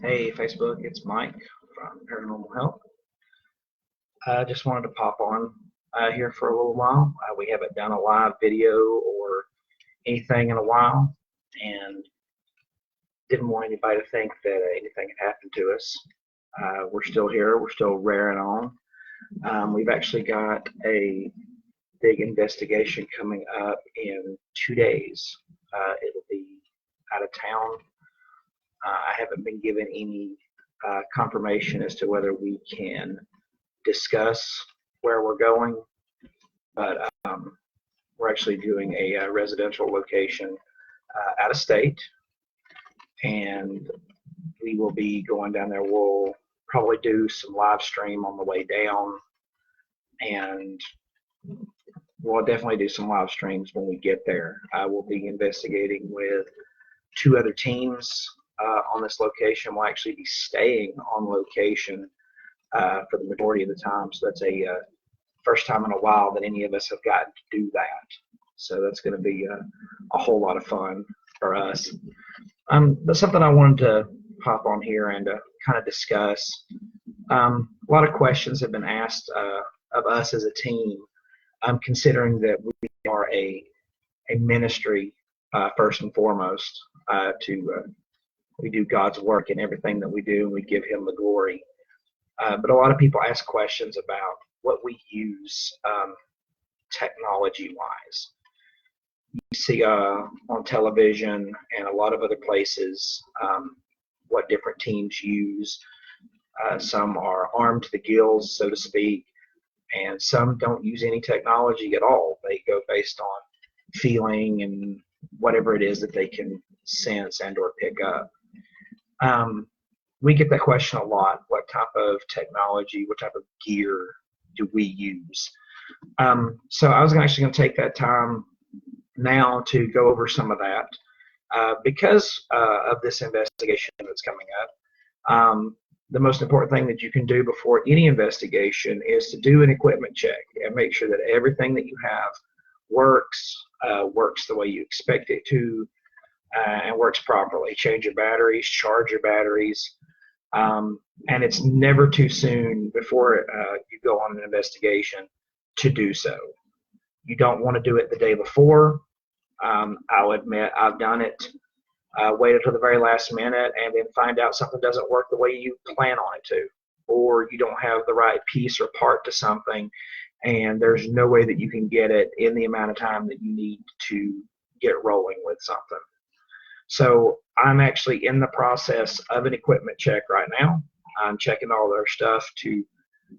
Hey Facebook, it's Mike from Paranormal Help. I just wanted to pop on here for a little while. We haven't done a live video or anything in a while, and didn't want anybody to think that anything had happened to us. We're still here. We're still raring on. We've actually got a big investigation coming up in 2 days. It'll be out of town. I haven't been given any confirmation as to whether we can discuss where we're going, but we're actually doing a residential location out of state, and we will be going down there. We'll probably do some live stream on the way down, and we'll definitely do some live streams when we get there. I will be investigating with two other teams on this location. We'll actually be staying on location for the majority of the time. So that's a first time in a while that any of us have gotten to do that. So that's going to be a whole lot of fun for us. But something I wanted to pop on here and kind of discuss. A lot of questions have been asked of us as a team, considering that we are a ministry first and foremost. We do God's work in everything that we do, and we give Him the glory. But a lot of people ask questions about what we use technology-wise. You see on television and a lot of other places what different teams use. Some are armed to the gills, so to speak, and some don't use any technology at all. They go based on feeling and whatever it is that they can sense and or pick up. We get that question a lot. What type of technology, what type of gear do we use? So I was actually going to take that time now to go over some of that because of this investigation that's coming up. The most important thing that you can do before any investigation is to do an equipment check and make sure that everything that you have works the way you expect it to, and works properly. Change your batteries, charge your batteries, and it's never too soon before you go on an investigation to do so. You don't want to do it the day before. I'll admit I've done it. Wait until the very last minute and then find out something doesn't work the way you plan on it to, or you don't have the right piece or part to something, and there's no way that you can get it in the amount of time that you need to get rolling with something. So I'm actually in the process of an equipment check right now. I'm checking all their stuff to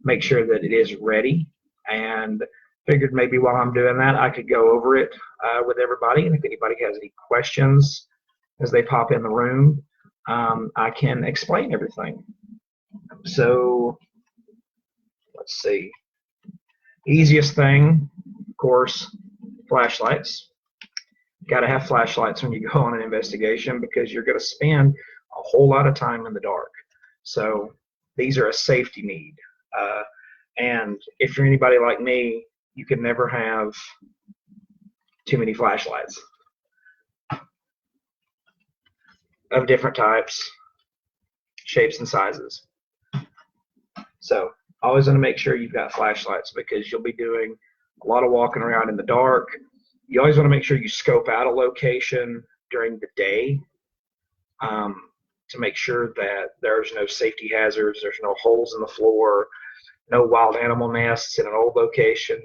make sure that it is ready, and figured maybe while I'm doing that I could go over it with everybody, and if anybody has any questions as they pop in the room, I can explain everything. So let's see. Easiest thing, of course, flashlights. Got to have flashlights when you go on an investigation because you're going to spend a whole lot of time in the dark. So these are a safety need. And if you're anybody like me, you can never have too many flashlights of different types, shapes, and sizes. So always want to make sure you've got flashlights because you'll be doing a lot of walking around in the dark. You always want to make sure you scope out a location during the day to make sure that there's no safety hazards, there's no holes in the floor, no wild animal nests in an old location,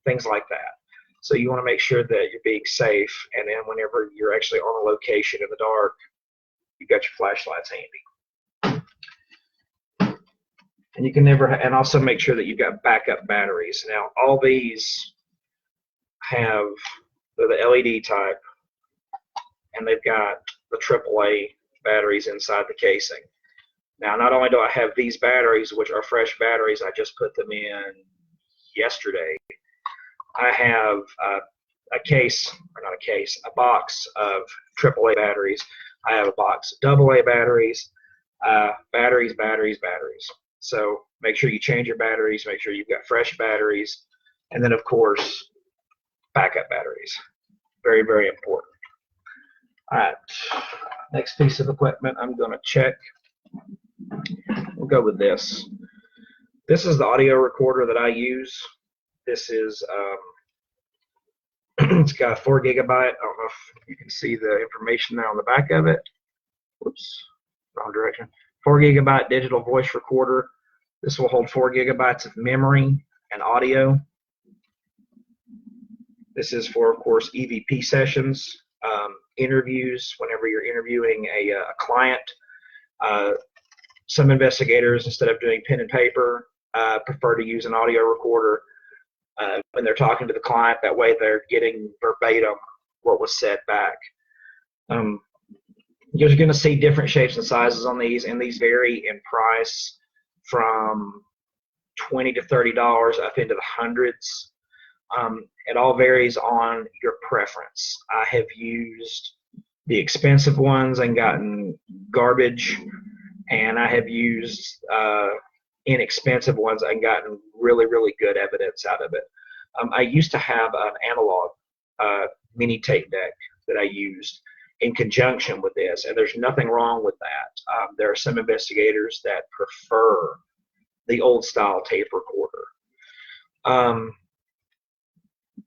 things like that. So you want to make sure that you're being safe, and then whenever you're actually on a location in the dark, you've got your flashlights handy. And you can never, and also make sure that you've got backup batteries. Now, all these have the LED type, and they've got the AAA batteries inside the casing. Now, not only do I have these batteries, which are fresh batteries, I just put them in yesterday. I have a box of AAA batteries. I have a box of AA batteries, batteries. So make sure you change your batteries, make sure you've got fresh batteries, and then, of course, backup batteries. Very, very important. All right, next piece of equipment I'm going to check We'll go with this. This is the audio recorder that I use. This is, it's got 4 gigabyte. I don't know if you can see the information there on the back of it. Whoops, wrong direction. 4 gigabyte digital voice recorder. This will hold 4 gigabytes of memory and audio. This is for, of course, EVP sessions, interviews, whenever you're interviewing a client. Some investigators, instead of doing pen and paper, prefer to use an audio recorder when they're talking to the client. That way they're getting verbatim what was said back. You're going to see different shapes and sizes on these, and these vary in price from $20 to $30 up into the hundreds. It all varies on your preference. I have used the expensive ones and gotten garbage, and I have used inexpensive ones and gotten really, really good evidence out of it. I used to have an analog mini tape deck that I used in conjunction with this, and there's nothing wrong with that. There are some investigators that prefer the old style tape recorder.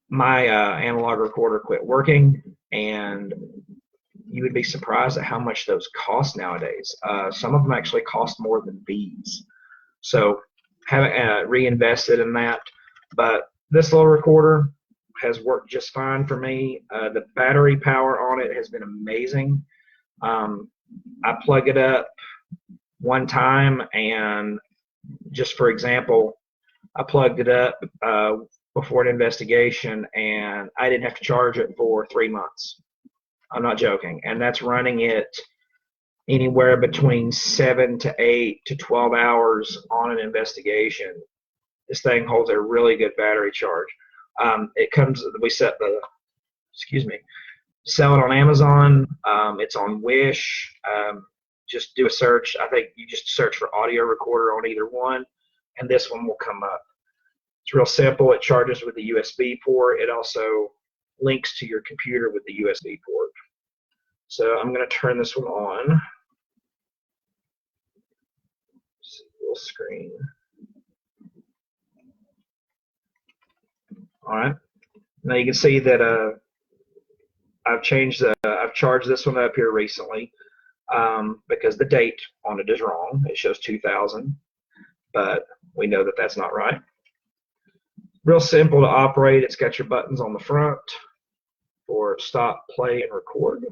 My analog recorder quit working, and you would be surprised at how much those cost nowadays. Some of them actually cost more than these. So haven't reinvested in that, but this little recorder has worked just fine for me. The battery power on it has been amazing. I plug it up one time, and just for example, I plugged it up before an investigation, and I didn't have to charge it for 3 months. I'm not joking. And that's running it anywhere between 7 to 8 to 12 hours on an investigation. This thing holds a really good battery charge. It comes, we set the, sell it on Amazon. It's on Wish. Just do a search. I think you just search for audio recorder on either one, and this one will come up. It's real simple. It charges with the USB port. It also links to your computer with the USB port. So I'm going to turn this one on. Full screen. All right. Now you can see that I've charged this one up here recently because the date on it is wrong. It shows 2000, but we know that that's not right. Real simple to operate. It's got your buttons on the front for stop, play, and record.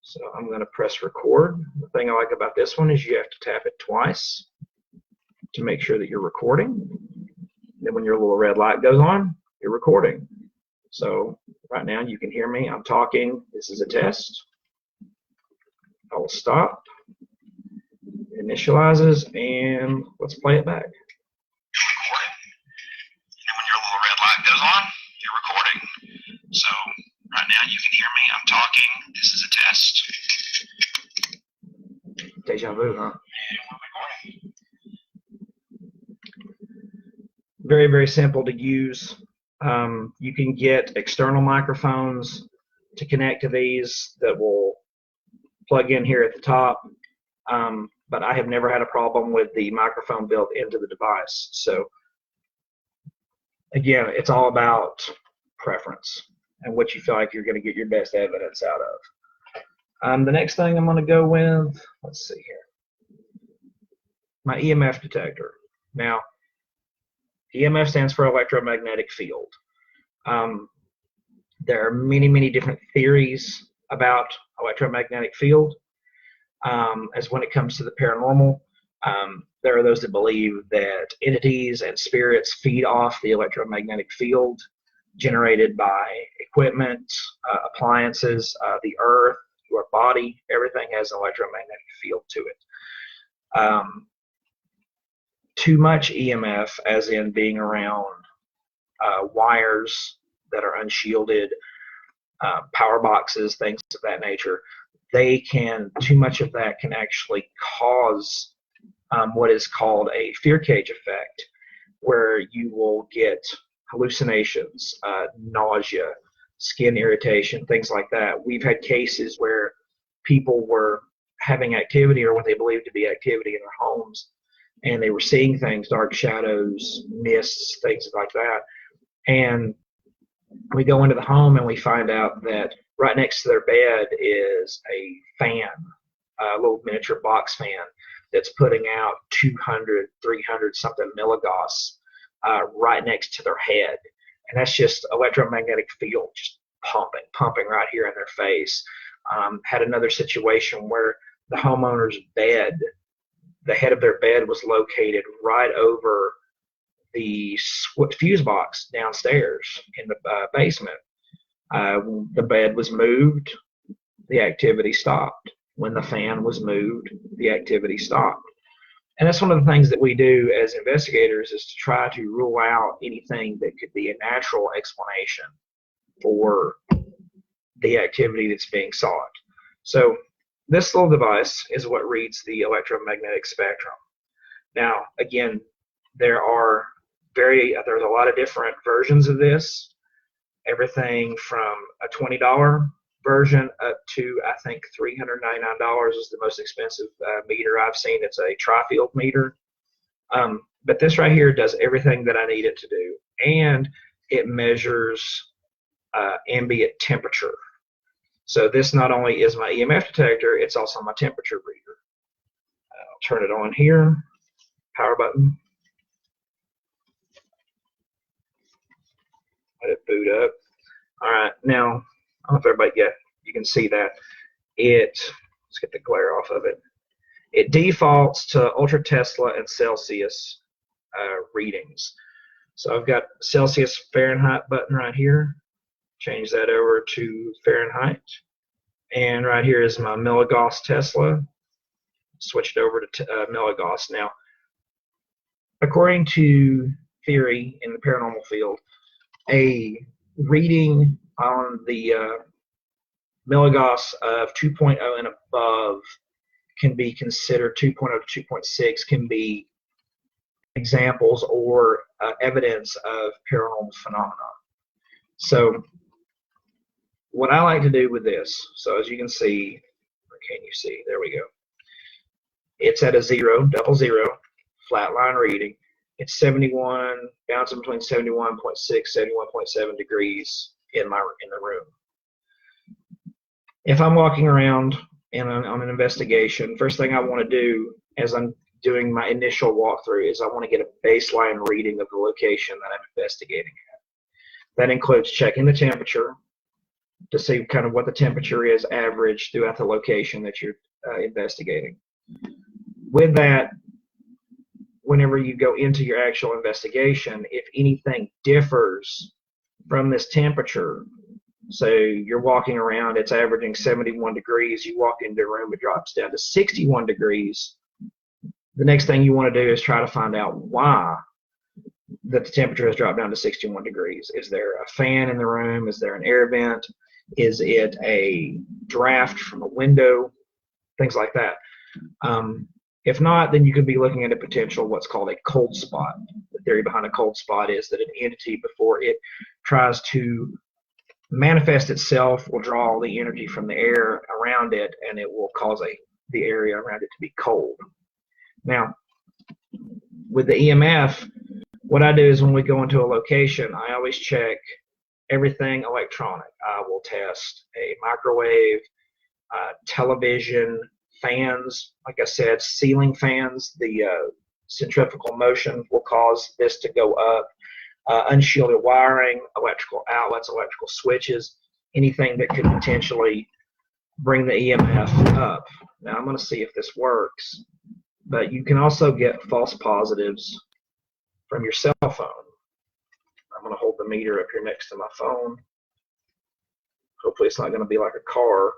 So I'm going to press record. The thing I like about this one is you have to tap it twice to make sure that you're recording. Then when your little red light goes on, you're recording. So right now you can hear me. I'm talking. This is a test. I will stop. Initializes, and let's play it back. Goes on, you're recording. So right now you can hear me. I'm talking. This is a test. Deja vu, huh? Very, very simple to use. You can get external microphones to connect to these that will plug in here at the top. But I have never had a problem with the microphone built into the device. So again, it's all about preference and what you feel like you're going to get your best evidence out of. The next thing I'm going to go with, let's see here, my EMF detector. Now, EMF stands for electromagnetic field. There are many, many different theories about electromagnetic field. As when it comes to the paranormal, there are those that believe that entities and spirits feed off the electromagnetic field generated by equipment, appliances, the earth, your body. Everything has an electromagnetic field to it. Too much EMF, as in being around wires that are unshielded, power boxes, things of that nature, too much of that can actually cause what is called a fear cage effect, where you will get hallucinations, nausea, skin irritation, things like that. We've had cases where people were having activity or what they believed to be activity in their homes, and they were seeing things, dark shadows, mists, things like that. And we go into the home and we find out that right next to their bed is a fan, a little miniature box fan that's putting out 200, 300 something milligauss right next to their head. And that's just electromagnetic field just pumping right here in their face. Had another situation where the homeowner's bed, the head of their bed was located right over the fuse box downstairs in the basement. The bed was moved, the activity stopped. When the fan was moved, the activity stopped. And that's one of the things that we do as investigators, is to try to rule out anything that could be a natural explanation for the activity that's being sought. So this little device is what reads the electromagnetic spectrum. Now, again, there's a lot of different versions of this. Everything from a $20 version up to, I think, $399 is the most expensive meter I've seen. It's a tri-field meter. But this right here does everything that I need it to do. And it measures ambient temperature. So this not only is my EMF detector, it's also my temperature reader. I'll turn it on here, power button. Let it boot up. All right, now, I don't know if everybody, yeah, you can see that. Let's get the glare off of it. It defaults to ultra Tesla and Celsius readings. So I've got Celsius Fahrenheit button right here. Change that over to Fahrenheit. And right here is my milligauss Tesla. Switch it over to milligauss. Now, according to theory in the paranormal field, a reading on the milligauss of 2.0 and above can be considered, 2.0 to 2.6 can be examples or evidence of paranormal phenomena. So what I like to do with this, so as you can see, or can you see, there we go. It's at a zero, double zero, flat line reading. It's 71, bouncing between 71.6, 71.7 degrees in the room. If I'm walking around and on an investigation, first thing I want to do as I'm doing my initial walkthrough is I want to get a baseline reading of the location that I'm investigating at. That includes checking the temperature to see kind of what the temperature is average throughout the location that you're investigating. With that, whenever you go into your actual investigation, if anything differs from this temperature, so you're walking around, it's averaging 71 degrees, you walk into a room, it drops down to 61 degrees, the next thing you want to do is try to find out why that the temperature has dropped down to 61 degrees. Is there a fan in the room? Is there an air vent? Is it a draft from a window? Things like that. If not, then you could be looking at a potential what's called a cold spot. The theory behind a cold spot is that an entity, before it tries to manifest itself, will draw all the energy from the air around it, and it will cause the area around it to be cold. Now, with the EMF, what I do is when we go into a location, I always check everything electronic. I will test a microwave, television, fans, like I said, ceiling fans. The centrifugal motion will cause this to go up. Unshielded wiring, electrical outlets, electrical switches, anything that could potentially bring the EMF up. Now I'm going to see if this works, but you can also get false positives from your cell phone. I'm going to hold the meter up here next to my phone. Hopefully it's not going to be like a car.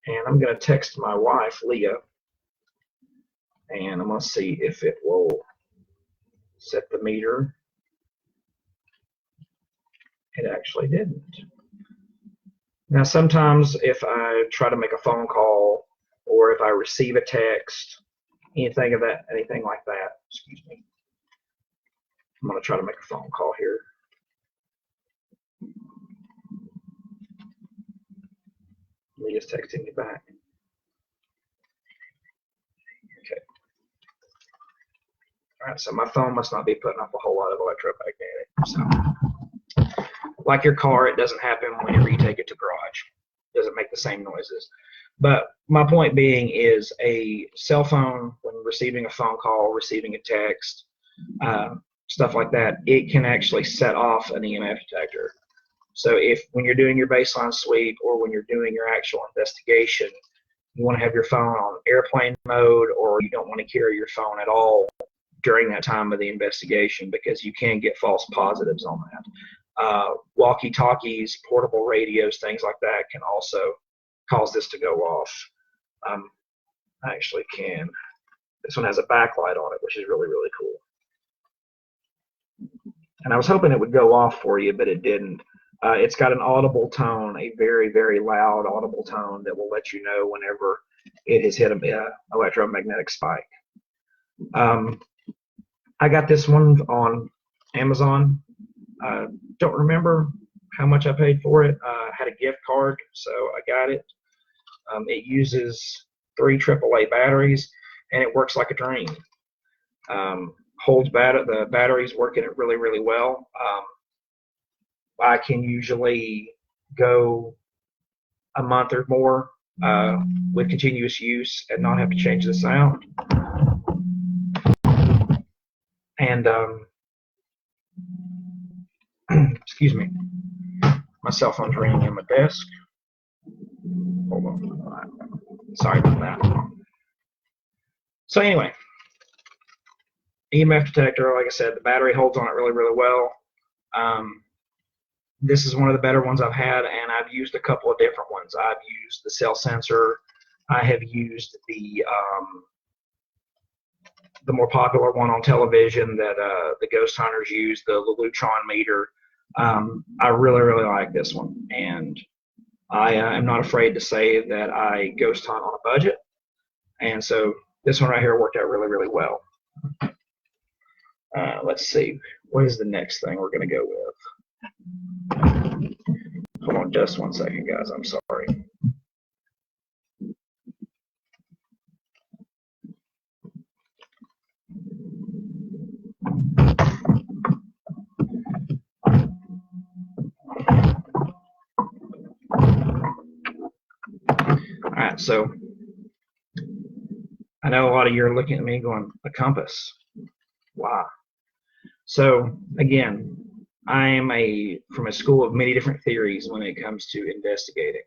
And I'm going to text my wife, Leah, and I'm going to see if it will set the meter. It actually didn't. Now, sometimes if I try to make a phone call or if I receive a text, anything like that, excuse me. I'm going to try to make a phone call here. Leah's texting me back. All right, so my phone must not be putting up a whole lot of electromagnetic. So, like your car, it doesn't happen whenever you take it to garage. It doesn't make the same noises. But my point being is a cell phone, when receiving a phone call, receiving a text, stuff like that, it can actually set off an EMF detector. So if when you're doing your baseline sweep or when you're doing your actual investigation, you want to have your phone on airplane mode, or you don't want to carry your phone at all during that time of the investigation, because you can get false positives on that. Walkie-talkies, portable radios, things like that can also cause this to go off. I actually can. This one has a backlight on it, which is really, really cool. And I was hoping it would go off for you, but it didn't. It's got an audible tone, a very, very loud audible tone that will let you know whenever it has hit an electromagnetic spike. I got this one on Amazon. Don't remember how much I paid for it. I had a gift card, so I got it. It uses 3 AAA batteries, and it works like a dream. The batteries work in it really, really well. I can usually go a month or more with continuous use and not have to change the sound. And excuse me, my cell phone's ringing on my desk. Hold on. Sorry about that. So anyway, EMF detector, like I said, the battery holds on it really, really well. This is one of the better ones I've had, and I've used a couple of different ones. I've used the cell sensor. I have used the more popular one on television that the ghost hunters use, the Lulutron meter. I really, really like this one, and I am not afraid to say that I ghost hunt on a budget, and so this one right here worked out really, really well. Let's see, what is the next thing we're going to go with? Hold on just one second, guys. I'm sorry. All right, so I know a lot of you are looking at me going, a compass. Wow. So again, I am from a school of many different theories when it comes to investigating.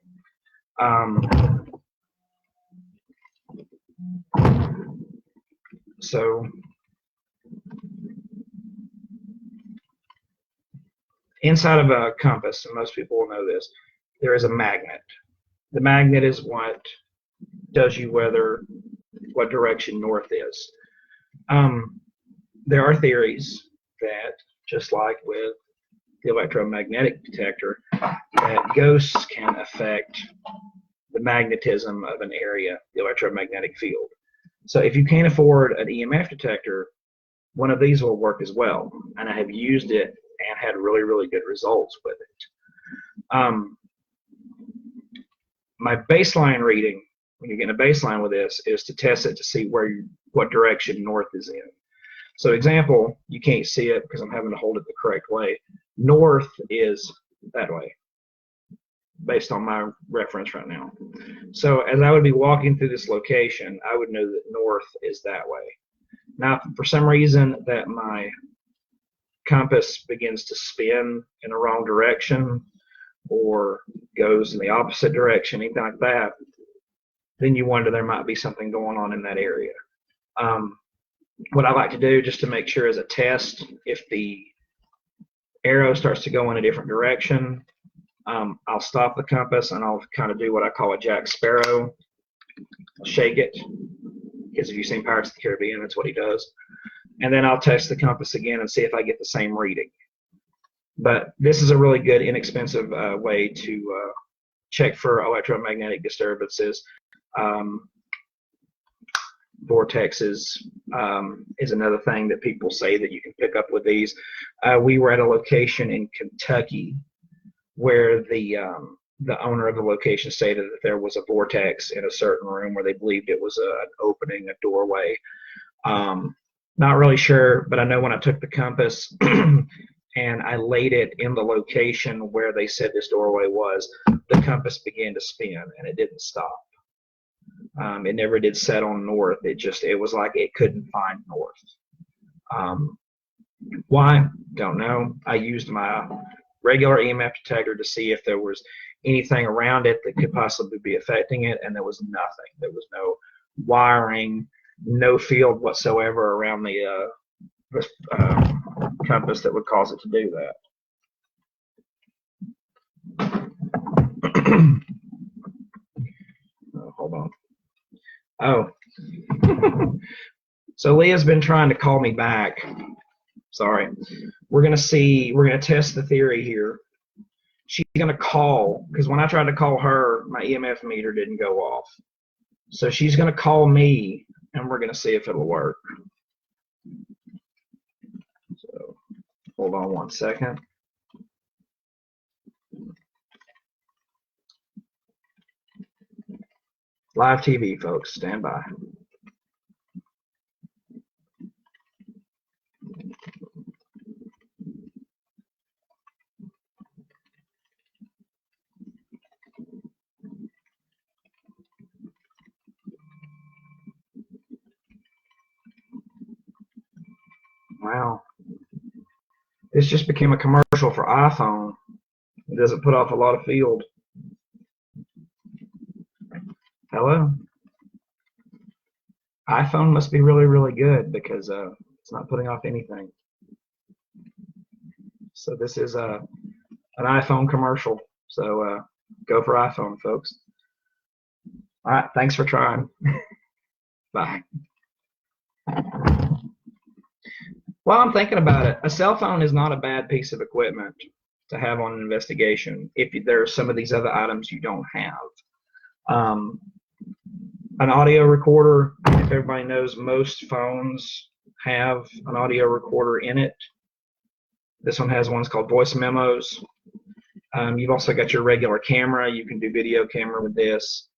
So inside of a compass, and most people will know this, there is a magnet. The magnet is what tells you what direction north is. There are theories that, just like with the electromagnetic detector, that ghosts can affect the magnetism of an area, the electromagnetic field. So if you can't afford an EMF detector, one of these will work as well. And I have used it and had really, really good results with it. My baseline reading, when you're getting a baseline with this, is to test it to see what direction north is in. So example, you can't see it because I'm having to hold it the correct way. North is that way, based on my reference right now. So as I would be walking through this location, I would know that north is that way. Now, for some reason that my compass begins to spin in the wrong direction or goes in the opposite direction, anything like that, then you wonder there might be something going on in that area. What I like to do, just to make sure as a test, if the arrow starts to go in a different direction, I'll stop the compass and I'll kind of do what I call a Jack Sparrow. I'll shake it, because if you've seen Pirates of the Caribbean, that's what he does. And then I'll test the compass again and see if I get the same reading. But this is a really good, inexpensive way to check for electromagnetic disturbances. Vortexes is another thing that people say that you can pick up with these. We were at a location in Kentucky where the owner of the location stated that there was a vortex in a certain room where they believed it was an opening, a doorway. Not really sure, but I know when I took the compass and I laid it in the location where they said this doorway was, the compass began to spin and it didn't stop. It never did set on north. It was like it couldn't find north. Um, why? Don't know. I used my regular EMF detector to see if there was anything around it that could possibly be affecting it, and there was nothing. There was no wiring, no field whatsoever around the compass that would cause it to do that. Oh, hold on. Oh, so Leah's been trying to call me back. Sorry. We're going to see, we're going to test the theory here. She's going to call, because when I tried to call her, my EMF meter didn't go off. So she's going to call me, and we're going to see if it'll work. So hold on one second. Live TV, folks. Stand by. Wow. This just became a commercial for iPhone. It doesn't put off a lot of field. Hello? iPhone must be really, really good because it's not putting off anything. So this is an iPhone commercial. So go for iPhone, folks. All right. Thanks for trying. Bye. Well, I'm thinking about it. A cell phone is not a bad piece of equipment to have on an investigation if there are some of these other items you don't have. An audio recorder, if everybody knows, most phones have an audio recorder in it. This one has ones called voice memos. You've also got your regular camera. You can do video camera with this.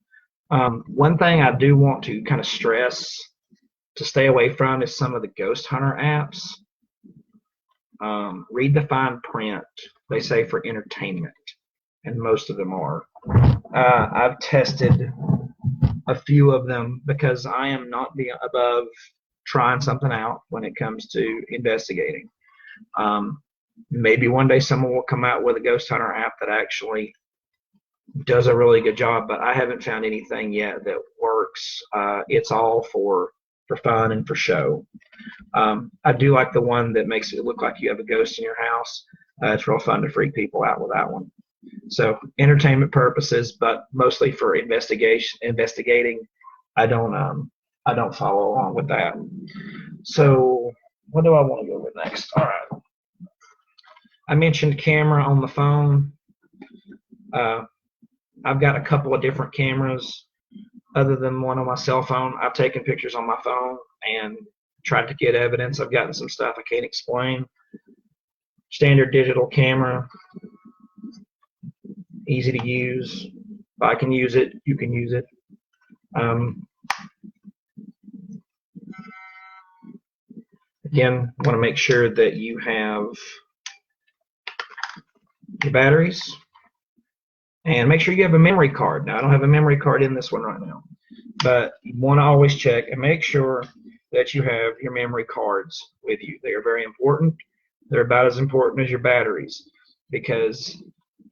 One thing I do want to kind of stress to stay away from is some of the ghost hunter apps. Read the fine print. They say for entertainment, and most of them are. I've tested a few of them because I am not above trying something out when it comes to investigating. Maybe one day someone will come out with a ghost hunter app that actually does a really good job, but I haven't found anything yet that works. It's all for fun and for show. I do like the one that makes it look like you have a ghost in your house. It's real fun to freak people out with that one. So entertainment purposes, but mostly for investigating. I don't follow along with that. So what do I want to go with next? All right. I mentioned camera on the phone. I've got a couple of different cameras other than one on my cell phone. I've taken pictures on my phone and tried to get evidence. I've gotten some stuff I can't explain. Standard digital camera, easy to use. If I can use it, you can use it. Again, want to make sure that you have your batteries and make sure you have a memory card. Now, I don't have a memory card in this one right now, but you want to always check and make sure that you have your memory cards with you. They are very important. They're about as important as your batteries, because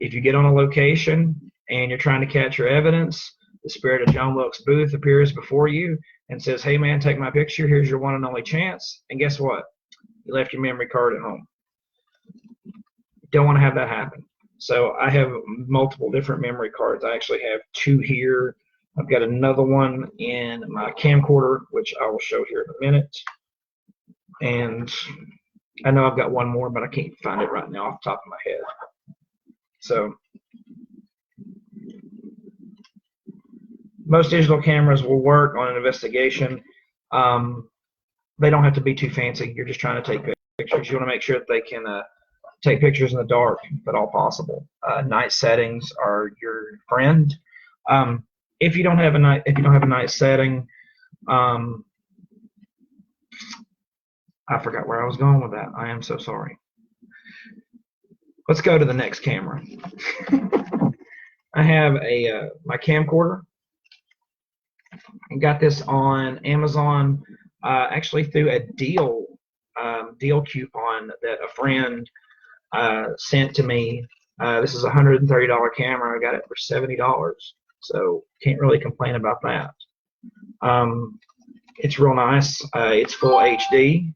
if you get on a location and you're trying to capture evidence, the spirit of John Wilkes Booth appears before you and says, "Hey man, take my picture. Here's your one and only chance." And guess what? You left your memory card at home. Don't want to have that happen. So I have multiple different memory cards. I actually have two here. I've got another one in my camcorder, which I will show here in a minute. And I know I've got one more, but I can't find it right now off the top of my head. So most digital cameras will work on an investigation. They don't have to be too fancy. You're just trying to take pictures. You want to make sure that they can take pictures in the dark, if at all possible. Night settings are your friend. If you don't have a night setting, I forgot where I was going with that. I am so sorry. Let's go to the next camera. I have a my camcorder. I got this on Amazon, actually through a deal coupon that a friend sent to me. This is a $130 camera. I got it for $70, so can't really complain about that. It's real nice. It's full HD.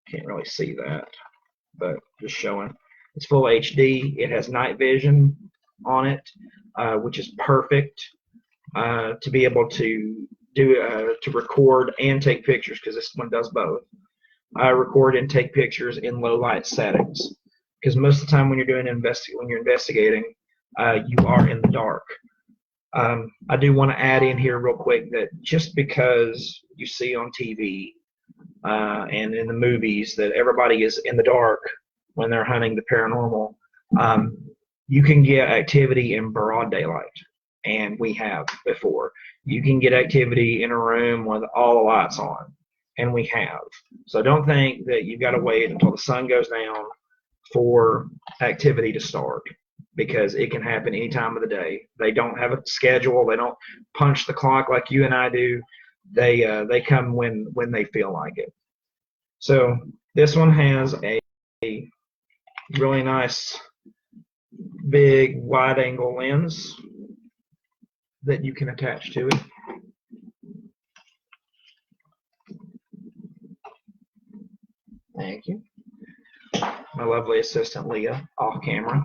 Can't really see that, but just showing. It's full HD. It has night vision on it, which is perfect to be able to do to record and take pictures, because this one does both. Record and take pictures in low light settings, because most of the time when you're doing when you're investigating, you are in the dark. I do want to add in here real quick that just because you see on TV and in the movies that everybody is in the dark when they're hunting the paranormal, you can get activity in broad daylight, and we have before. You can get activity in a room with all the lights on, and we have. So don't think that you've got to wait until the sun goes down for activity to start, because it can happen any time of the day. They don't have a schedule. They don't punch the clock like you and I do. They come when they feel like it. So this one has a really nice big wide angle lens that you can attach to it. Thank you. My lovely assistant Leah, off camera.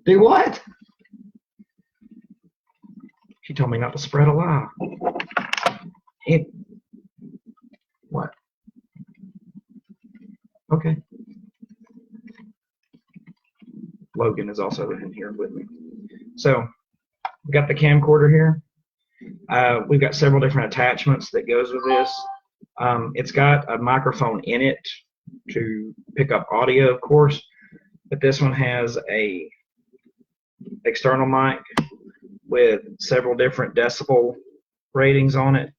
Do what? She told me not to spread a lie. What? Okay. Logan is also in here with me. So we've got the camcorder here. We've got several different attachments that goes with this. It's got a microphone in it to pick up audio, of course, but this one has a external mic with several different decibel ratings on it.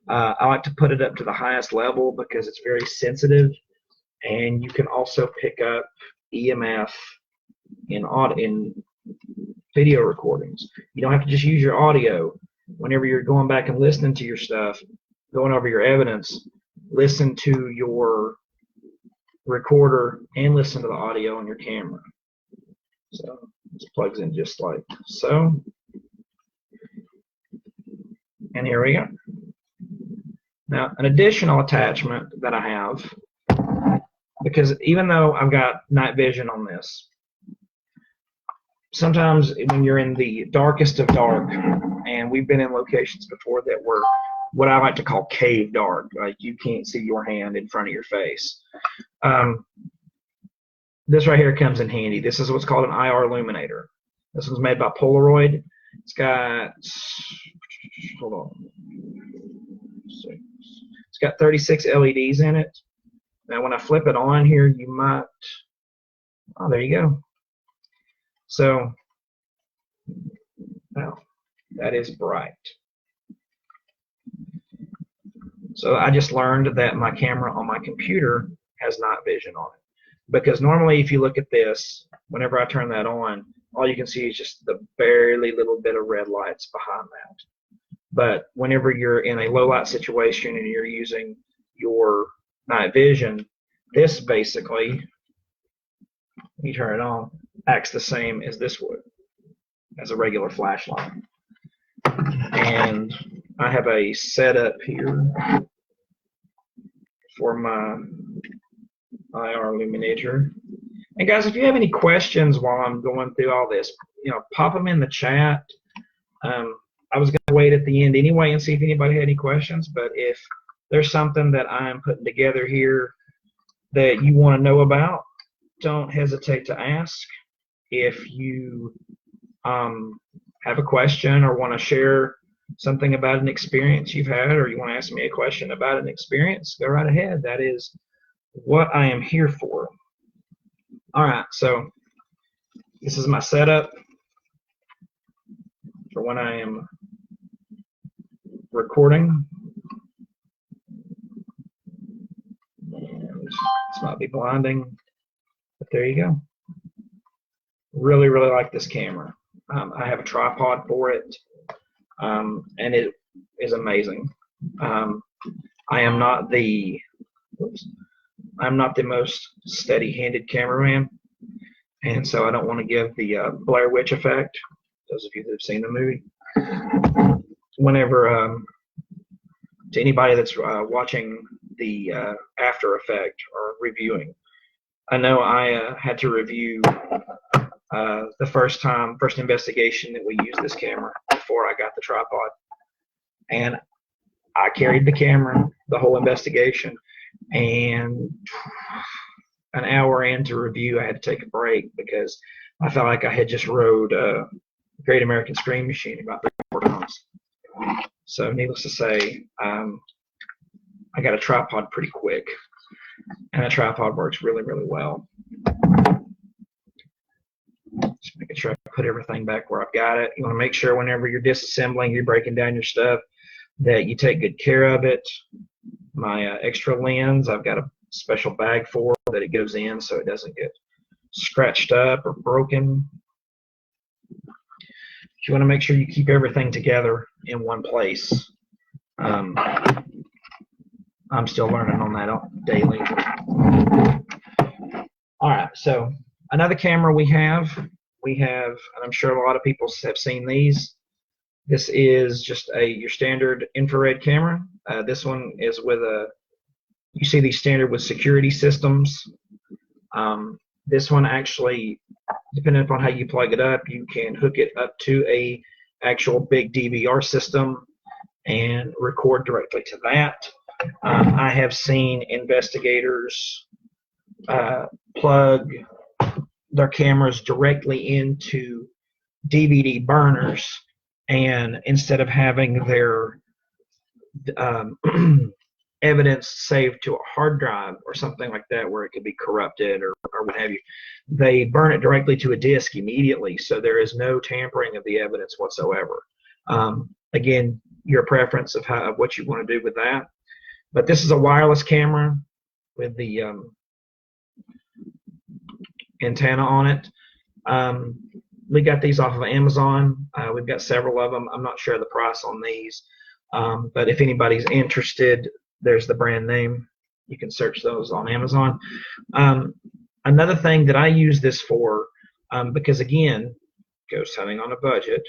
I like to put it up to the highest level because it's very sensitive, and you can also pick up EMF in video recordings. You don't have to just use your audio. Whenever you're going back and listening to your stuff, going over your evidence, listen to your recorder and listen to the audio on your camera. So this plugs in just like so. And here we go. Now, an additional attachment that I have, because even though I've got night vision on this, sometimes when you're in the darkest of dark, and we've been in locations before that were what I like to call cave dark, like you can't see your hand in front of your face. This right here comes in handy. This is what's called an IR illuminator. This one's made by Polaroid. It's got, hold on, it's got 36 LEDs in it. Now when I flip it on here, you might, oh, there you go. So, now that is bright. So I just learned that my camera on my computer has night vision on it. Because normally if you look at this, whenever I turn that on, all you can see is just the barely little bit of red lights behind that. But whenever you're in a low light situation and you're using your night vision, this basically, you turn it on, acts the same as this would, as a regular flashlight. And I have a setup here for my IR illuminator. And guys, if you have any questions while I'm going through all this, pop them in the chat. I was going to wait at the end anyway and see if anybody had any questions, but if there's something that I'm putting together here that you want to know about, don't hesitate to ask. If you have a question or want to share something about an experience you've had, or you want to ask me a question about an experience, go right ahead. That is what I am here for. All right, so this is my setup for when I am recording. not be blinding, but there you go. Really, really like this camera. I have a tripod for it, and it is amazing. I am not the most steady-handed cameraman, and so I don't want to give the Blair Witch effect. Those of you that have seen the movie, whenever to anybody that's watching the after effect or reviewing, I know I had to review the first investigation that we used this camera before I got the tripod, and I carried the camera the whole investigation, and an hour into review I had to take a break because I felt like I had just rode a Great American Scream Machine about 3 or 4 times. So needless to say, I got a tripod pretty quick, and a tripod works really, really well. Just making sure I put everything back where I've got it. You want to make sure whenever you're disassembling, you're breaking down your stuff, that you take good care of it. My extra lens, I've got a special bag for that it goes in so it doesn't get scratched up or broken. You want to make sure you keep everything together in one place. I'm still learning on that daily. All right, so another camera we have, and I'm sure a lot of people have seen these. This is just your standard infrared camera. This one is with you see these standard with security systems. This one actually, depending upon how you plug it up, you can hook it up to a actual big DVR system and record directly to that. I have seen investigators plug their cameras directly into DVD burners, and instead of having their evidence saved to a hard drive or something like that where it could be corrupted or what have you, they burn it directly to a disk immediately, so there is no tampering of the evidence whatsoever. Again, your preference of what you want to do with that. But this is a wireless camera with the antenna on it. We got these off of Amazon. We've got several of them. I'm not sure the price on these, but if anybody's interested, there's the brand name. You can search those on Amazon. Another thing that I use this for, because again, ghost hunting on a budget,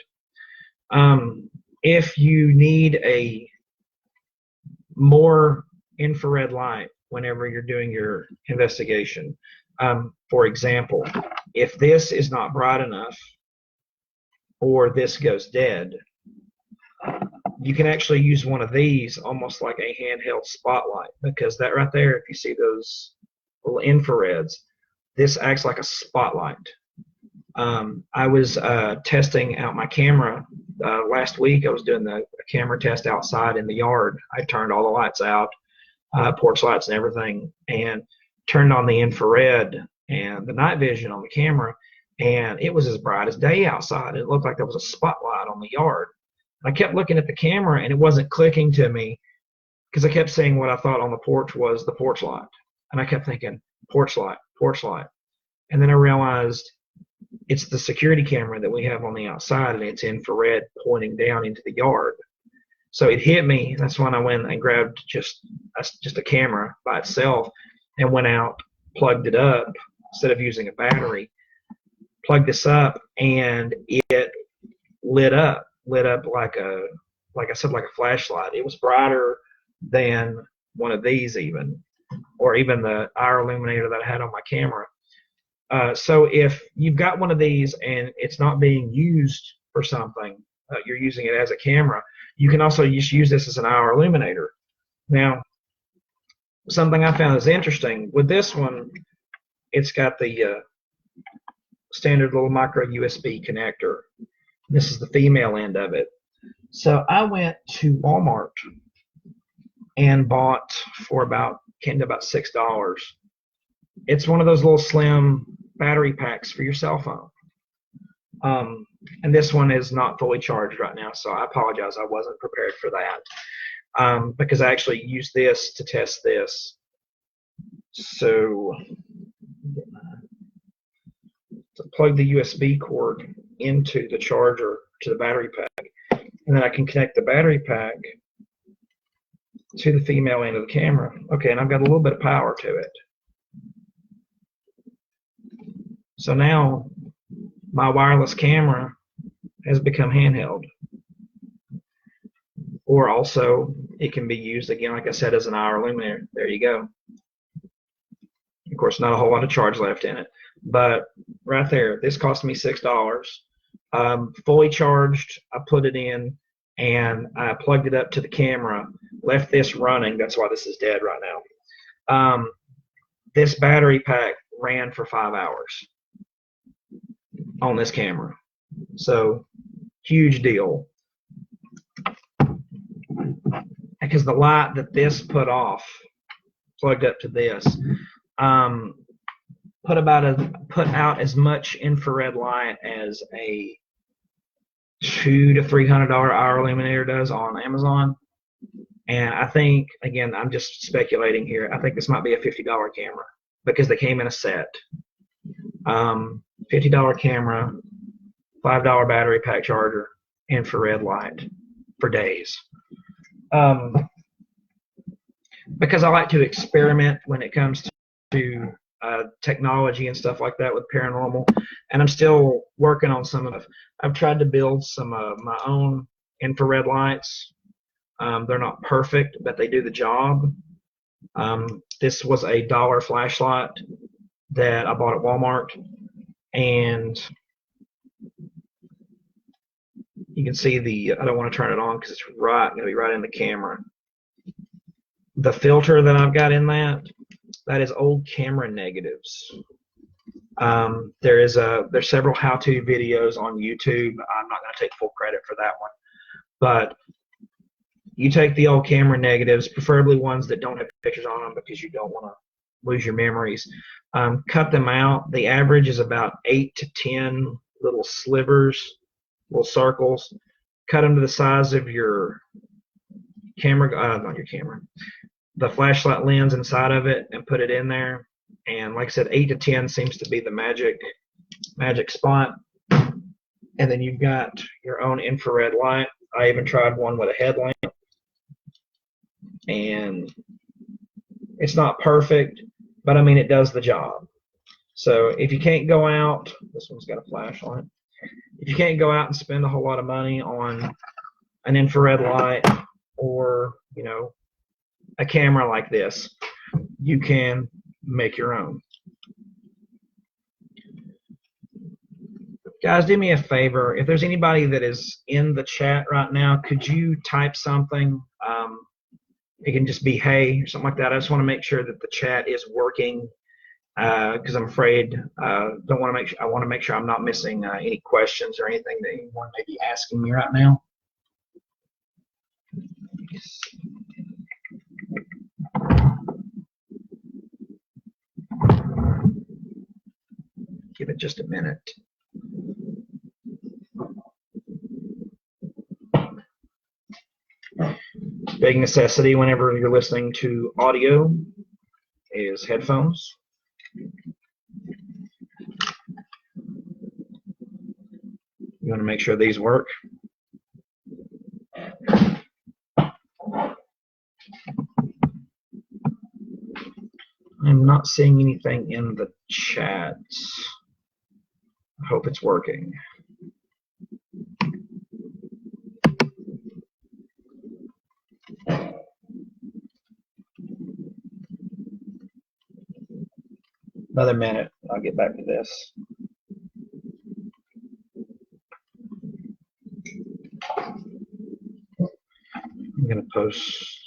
if you need a more infrared light whenever you're doing your investigation, for example, if this is not bright enough or this goes dead, you can actually use one of these almost like a handheld spotlight, because that right there, if you see those little infrareds, this acts like a spotlight. I was testing out my camera last week. I was doing a camera test outside in the yard. I turned all the lights out, porch lights and everything, and turned on the infrared and the night vision on the camera, and it was as bright as day outside. It looked like there was a spotlight on the yard. I kept looking at the camera, and it wasn't clicking to me because I kept saying what I thought on the porch was the porch light. And I kept thinking, porch light, porch light. And then I realized it's the security camera that we have on the outside, and it's infrared pointing down into the yard. So it hit me. That's when I went and grabbed just a camera by itself and went out, plugged it up instead of using a battery, plugged this up, and it lit up like I said, like a flashlight. It was brighter than one of these even, or even the IR illuminator that I had on my camera. So if you've got one of these and it's not being used for something, you're using it as a camera, you can also just use this as an IR illuminator. Now, something I found is interesting with this one, it's got the standard little micro USB connector. This is the female end of it. So I went to Walmart and bought came to about $6. It's one of those little slim battery packs for your cell phone. And this one is not fully charged right now, so I apologize. I wasn't prepared for that, because I actually used this to test this. So to plug the USB cord into the charger to the battery pack, and then I can connect the battery pack to the female end of the camera. Okay, and I've got a little bit of power to it. So now my wireless camera has become handheld. Or also, it can be used again, like I said, as an IR illuminator. There you go. Of course, not a whole lot of charge left in it. But right there, this cost me $6. Fully charged, I put it in, and I plugged it up to the camera, left this running. That's why this is dead right now. This battery pack ran for 5 hours on this camera. So, huge deal. Because the light that this put off, plugged up to this, put out as much infrared light as a $200 to $300 IR illuminator does on Amazon. And I think, again, I'm just speculating here, I think this might be a $50 camera because they came in a set. $50 camera, $5 battery pack charger, infrared light for days. Because I like to experiment when it comes to technology and stuff like that with paranormal, and I'm still working on some of it. I've tried to build some of my own infrared lights. They're not perfect, but they do the job. This was a $1 flashlight that I bought at Walmart, and you can see I don't want to turn it on because it's going to be right in the camera. The filter that I've got in that is old camera negatives. There's several how-to videos on YouTube. I'm not going to take full credit for that one, but you take the old camera negatives, preferably ones that don't have pictures on them because you don't want to lose your memories. Cut them out. The average is about 8 to 10 little slivers, little circles. Cut them to the size of your camera, not your camera, the flashlight lens inside of it, and put it in there. And like I said, 8 to 10 seems to be the magic spot. And then you've got your own infrared light. I even tried one with a headlamp, and it's not perfect, but I mean it does the job. So if you can't go out, this one's got a flashlight. If you can't go out and spend a whole lot of money on an infrared light or, a camera like this, you can make your own. Guys, do me a favor. If there's anybody that is in the chat right now, could you type something? It can just be hey or something like that. I just want to make sure that the chat is working because I'm afraid I want to make sure I'm not missing any questions or anything that anyone may be asking me right now. Give it just a minute. Big necessity whenever you're listening to audio is headphones. You want to make sure these work. I'm not seeing anything in the chat. I hope it's working. Another minute, I'll get back to this. I'm going to post.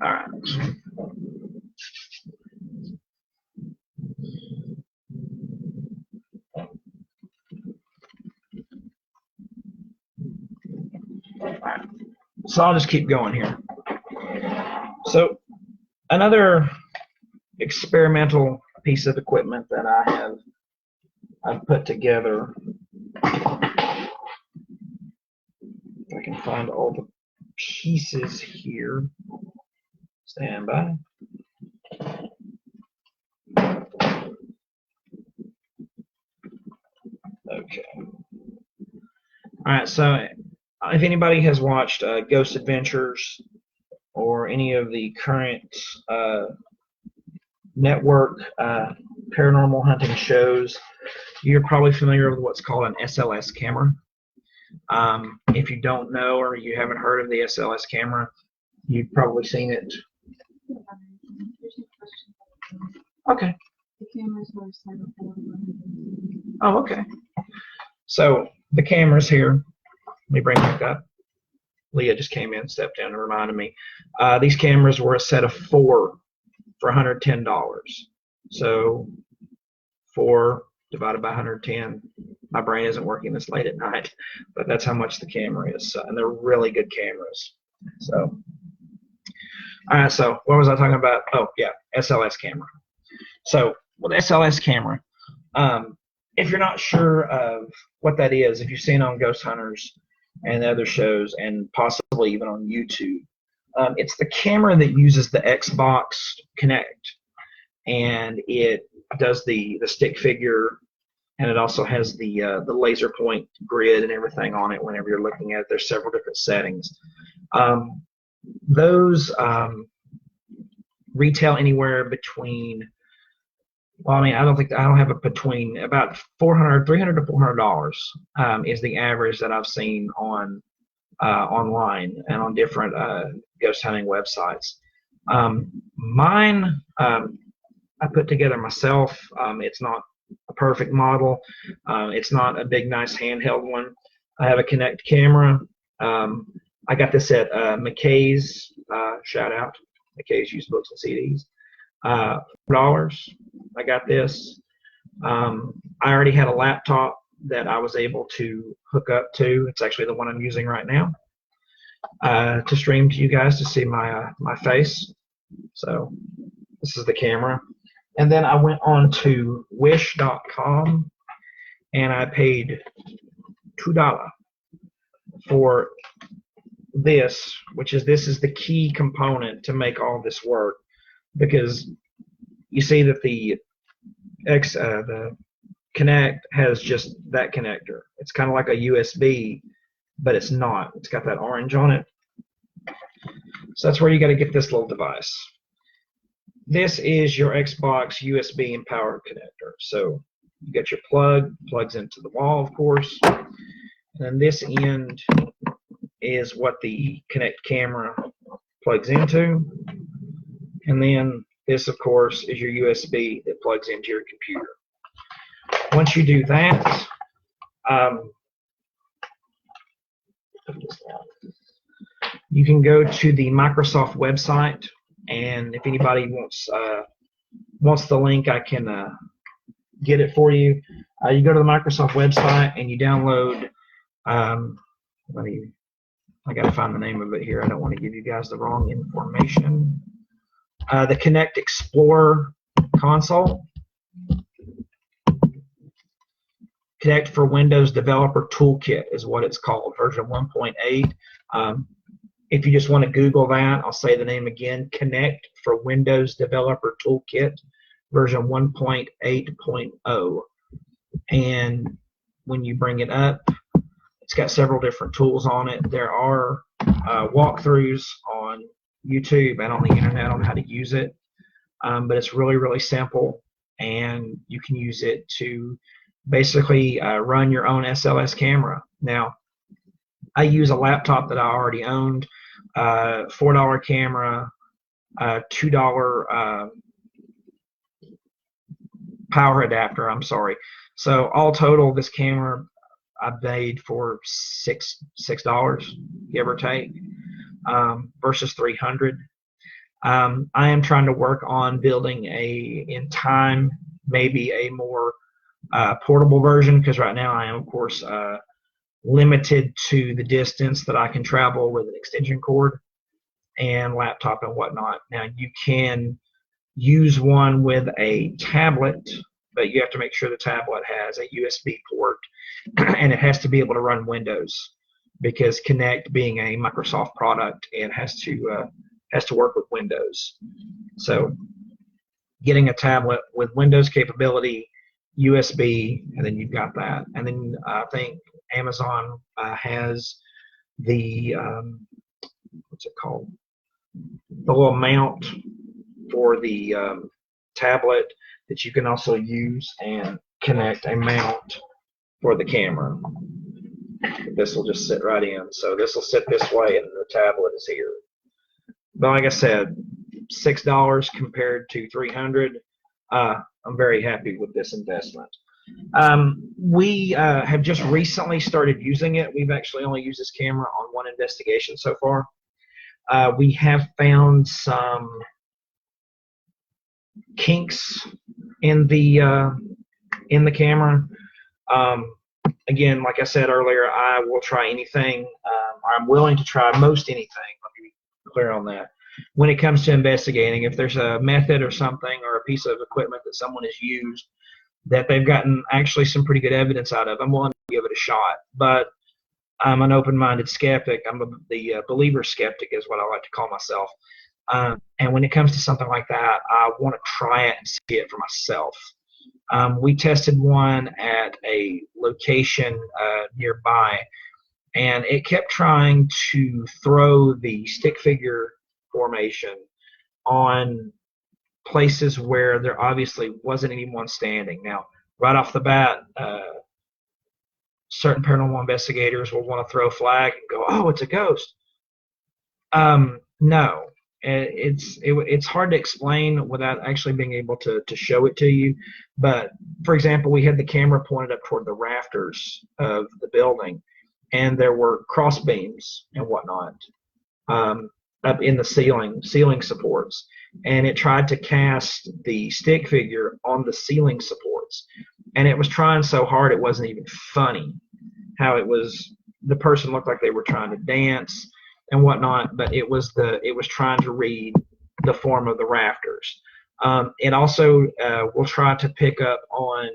All right. Alright, so I'll just keep going here. So another experimental piece of equipment that I've put together. If I can find all the pieces here. Stand by. Okay. All right. So if anybody has watched Ghost Adventures or any of the current network paranormal hunting shows, you're probably familiar with what's called an SLS camera. If you don't know or you haven't heard of the SLS camera, you've probably seen it. Okay. Oh, okay. So the cameras here, let me bring back up. Leah just came in, stepped down, and reminded me. These cameras were a set of 4 for $110. So 4 divided by 110. My brain isn't working this late at night, but that's how much the camera is. And they're really good cameras. So, all right. So what was I talking about? Oh, yeah, SLS camera. So with SLS camera, if you're not sure of what that is, if you've seen on Ghost Hunters and other shows, and possibly even on YouTube, it's the camera that uses the Xbox Kinect, and it does the stick figure, and it also has the laser point grid and everything on it. Whenever you're looking at it, there's several different settings. Those retail anywhere between, well, I mean, I don't have it between about $300 to $400 is the average that I've seen on online and on different ghost hunting websites. Mine, I put together myself. It's not a perfect model. It's not a big, nice handheld one. I have a Kinect camera. I got this at McKay's. Shout out, McKay's Used Books and CDs. $4. I got this. I already had a laptop that I was able to hook up to. It's actually the one I'm using right now to stream to you guys to see my face. So this is the camera. And then I went on to wish.com and I paid $2 for this, this is the key component to make all this work, because you see that the Kinect has just that connector. It's kind of like a USB, but it's not. It's got that orange on it. So that's where you got to get this little device. This is your Xbox USB and power connector. So you got your plugs into the wall, of course. And this end is what the Kinect camera plugs into. And then this, of course, is your USB that plugs into your computer. Once you do that, you can go to the Microsoft website, and if anybody wants the link, I can get it for you. You go to the Microsoft website and you download. I got to find the name of it here. I don't want to give you guys the wrong information. The Kinect Explorer console. Kinect for Windows Developer Toolkit is what it's called, version 1.8. If you just want to Google that, I'll say the name again, Kinect for Windows Developer Toolkit, version 1.8.0. And when you bring it up, it's got several different tools on it. There are walkthroughs on YouTube and on the internet on how to use it, but it's really, really simple, and you can use it to basically run your own SLS camera. Now, I use a laptop that I already owned, $4 camera, $2 power adapter, I'm sorry. So all total, this camera I paid for $6, give or take, versus $300. I am trying to work on building in time, maybe a more portable version, because right now I am, of course, limited to the distance that I can travel with an extension cord and laptop and whatnot. Now you can use one with a tablet, but you have to make sure the tablet has a USB port and it has to be able to run Windows because Kinect, being a Microsoft product, it has to work with Windows. So getting a tablet with Windows capability, USB, and then you've got that. And then I think Amazon has the what's it called? The little mount for the tablet that you can also use and connect a mount for the camera. This will just sit right in. So this will sit this way and the tablet is here. But like I said, $6 compared to $300. I'm very happy with this investment. We have just recently started using it. We've actually only used this camera on one investigation so far. We have found some kinks in the camera. Again, like I said earlier, I will try anything. I'm willing to try most anything. Let me be clear on that. When it comes to investigating, if there's a method or something or a piece of equipment that someone has used that they've gotten actually some pretty good evidence out of, I'm willing to give it a shot. But I'm an open-minded skeptic. I'm the believer skeptic is what I like to call myself. And when it comes to something like that, I want to try it and see it for myself. We tested one at a location nearby, and it kept trying to throw the stick figure formation on places where there obviously wasn't anyone standing. Now, right off the bat, certain paranormal investigators will want to throw a flag and go, "Oh, it's a ghost." No, it's hard to explain without actually being able to show it to you. But for example, we had the camera pointed up toward the rafters of the building, and there were cross beams and whatnot up in the ceiling supports, and it tried to cast the stick figure on the ceiling supports, and it was trying so hard it wasn't even funny. How it was, the person looked like they were trying to dance and whatnot, but it was trying to read the form of the rafters. It also will try to pick up on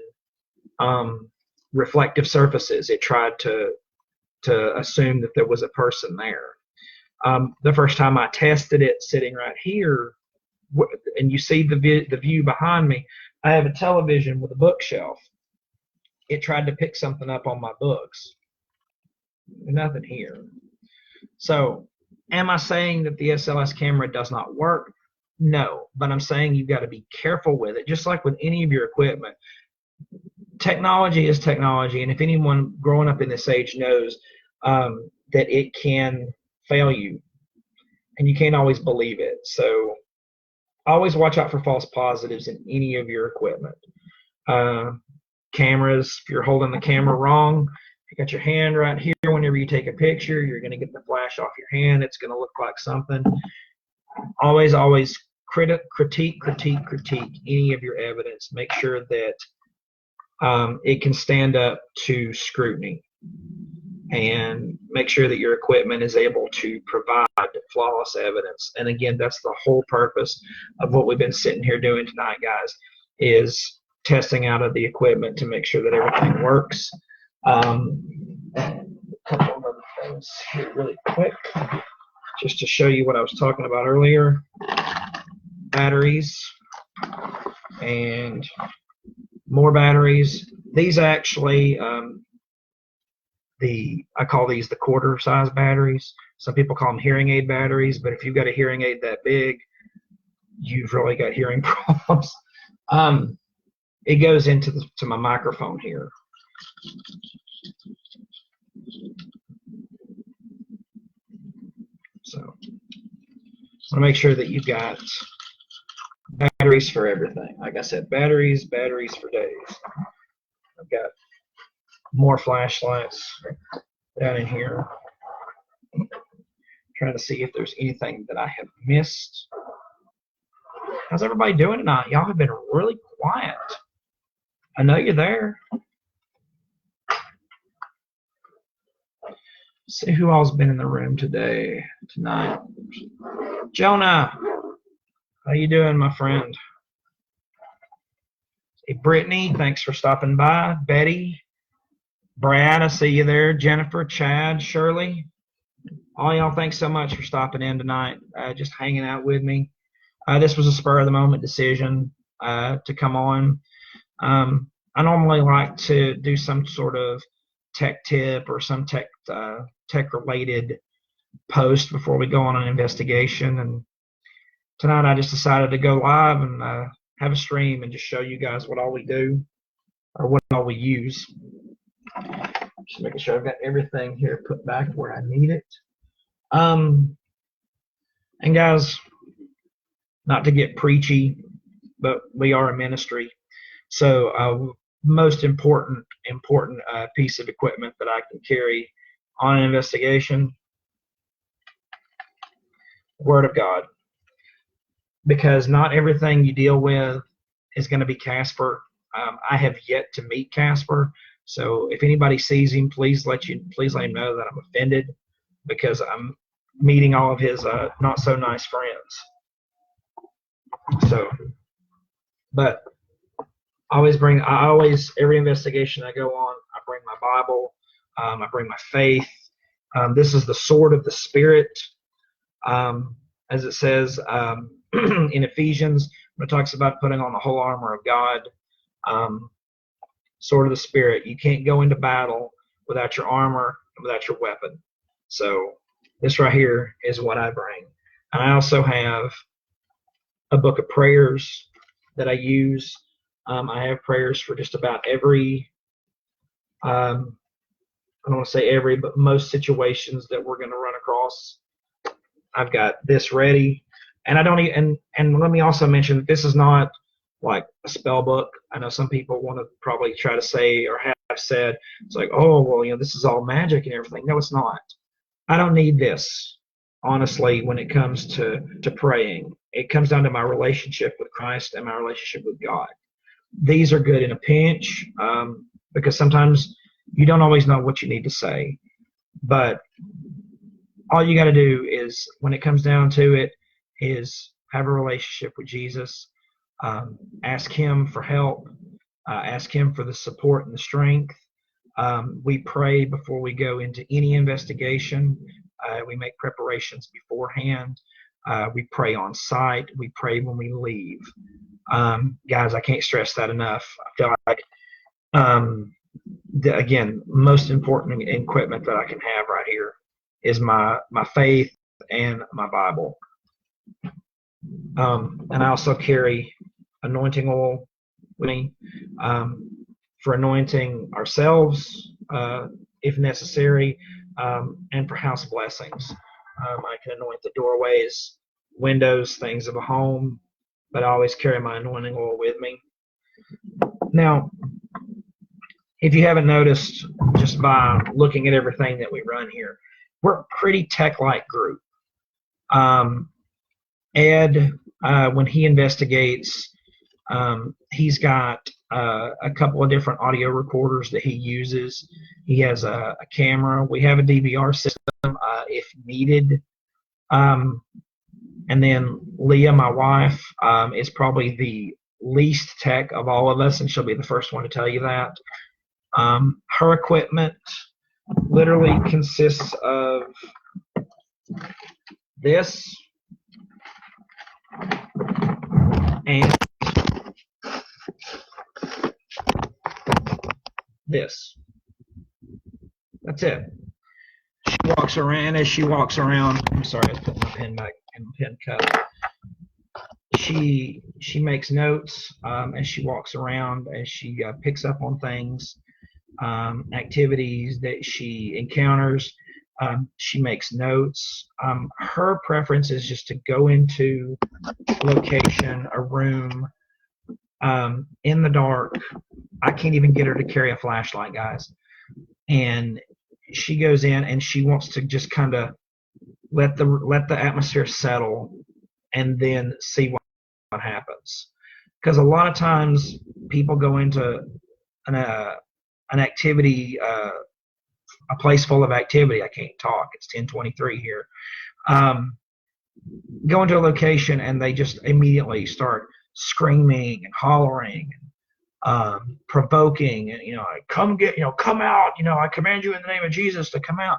reflective surfaces. It tried to assume that there was a person there. The first time I tested it, sitting right here, and you see the view behind me, I have a television with a bookshelf. It tried to pick something up on my books. Nothing here. So, am I saying that the SLS camera does not work? No, but I'm saying you've got to be careful with it, just like with any of your equipment. Technology is technology, and if anyone growing up in this age knows that it can fail you, and you can't always believe it. So, always watch out for false positives in any of your equipment. Cameras, if you're holding the camera wrong, you got your hand right here. Whenever you take a picture, you're going to get the flash off your hand. It's going to look like something. Always critique any of your evidence. Make sure that it can stand up to scrutiny, and make sure that your equipment is able to provide flawless evidence. And again, that's the whole purpose of what we've been sitting here doing tonight, guys, is testing out of the equipment to make sure that everything works. A couple of other things here really quick, just to show you what I was talking about earlier. Batteries and more batteries. These actually, I call these the quarter size batteries. Some people call them hearing aid batteries, but if you've got a hearing aid that big, you've really got hearing problems. It goes into my microphone here. So I want to make sure that you've got batteries for everything. Like I said, batteries for days. I've got more flashlights down in here. Trying to see if there's anything that I have missed. How's everybody doing tonight? Y'all have been really quiet. I know you're there. See who all's been in the room tonight. Jonah, how you doing, my friend? Hey, Brittany, thanks for stopping by. Betty, Brad, I see you there. Jennifer, Chad, Shirley, all y'all, thanks so much for stopping in tonight, just hanging out with me. This was a spur of the moment decision to come on. I normally like to do some sort of tech tip or some tech related post before we go on an investigation, and tonight I just decided to go live and have a stream and just show you guys what all we do or what all we use. Just making sure I've got everything here put back where I need it. And guys, not to get preachy, but we are a ministry. So most important piece of equipment that I can carry on an investigation, Word of God. Because not everything you deal with is going to be Casper. I have yet to meet Casper, so if anybody sees him, please let him know that I'm offended because I'm meeting all of his not so nice friends. So, but every investigation I go on, I bring my Bible, I bring my faith. This is the sword of the Spirit, as it says in Ephesians, when it talks about putting on the whole armor of God. Sword of the Spirit. You can't go into battle without your armor and without your weapon. So this right here is what I bring. And I also have a book of prayers that I use. I have prayers for just about every, I don't want to say every, but most situations that we're going to run across. I've got this ready. And I don't even, and let me also mention that this is not like a spell book. I know some people want to probably try to say or have said, it's like, oh, well, this is all magic and everything. No, it's not. I don't need this, honestly, when it comes to praying. It comes down to my relationship with Christ and my relationship with God. These are good in a pinch because sometimes you don't always know what you need to say. But all you got to do is, when it comes down to it, is have a relationship with Jesus. Ask him for help. Ask him for the support and the strength. We pray before we go into any investigation. We make preparations beforehand. We pray on site. We pray when we leave. Guys, I can't stress that enough. I feel like, again, most important equipment that I can have right here is my faith and my Bible. And I also carry anointing oil with me for anointing ourselves if necessary, and for house blessings. I can anoint the doorways, windows, things of a home, but I always carry my anointing oil with me. Now, if you haven't noticed, just by looking at everything that we run here, we're a pretty tech-like group. Ed, when he investigates, he's got a couple of different audio recorders that he uses. He has a camera. We have a DVR system if needed. And then Leah, my wife, is probably the least tech of all of us, and she'll be the first one to tell you that. Her equipment literally consists of this and this. That's it. She walks around. As she walks around, I'm sorry, I put my pen back in the pen cup. She makes notes as she walks around, as she picks up on things, activities that she encounters. She makes notes. Her preference is just to go into a location, a room, in the dark. I can't even get her to carry a flashlight, guys. And she goes in and she wants to just kind of let the atmosphere settle and then see what happens. Because a lot of times people go into an activity a place full of activity. I can't talk. It's 10:23 here. Um, Go into a location and they just immediately start screaming and hollering, provoking, and come get, come out. I command you in the name of Jesus to come out.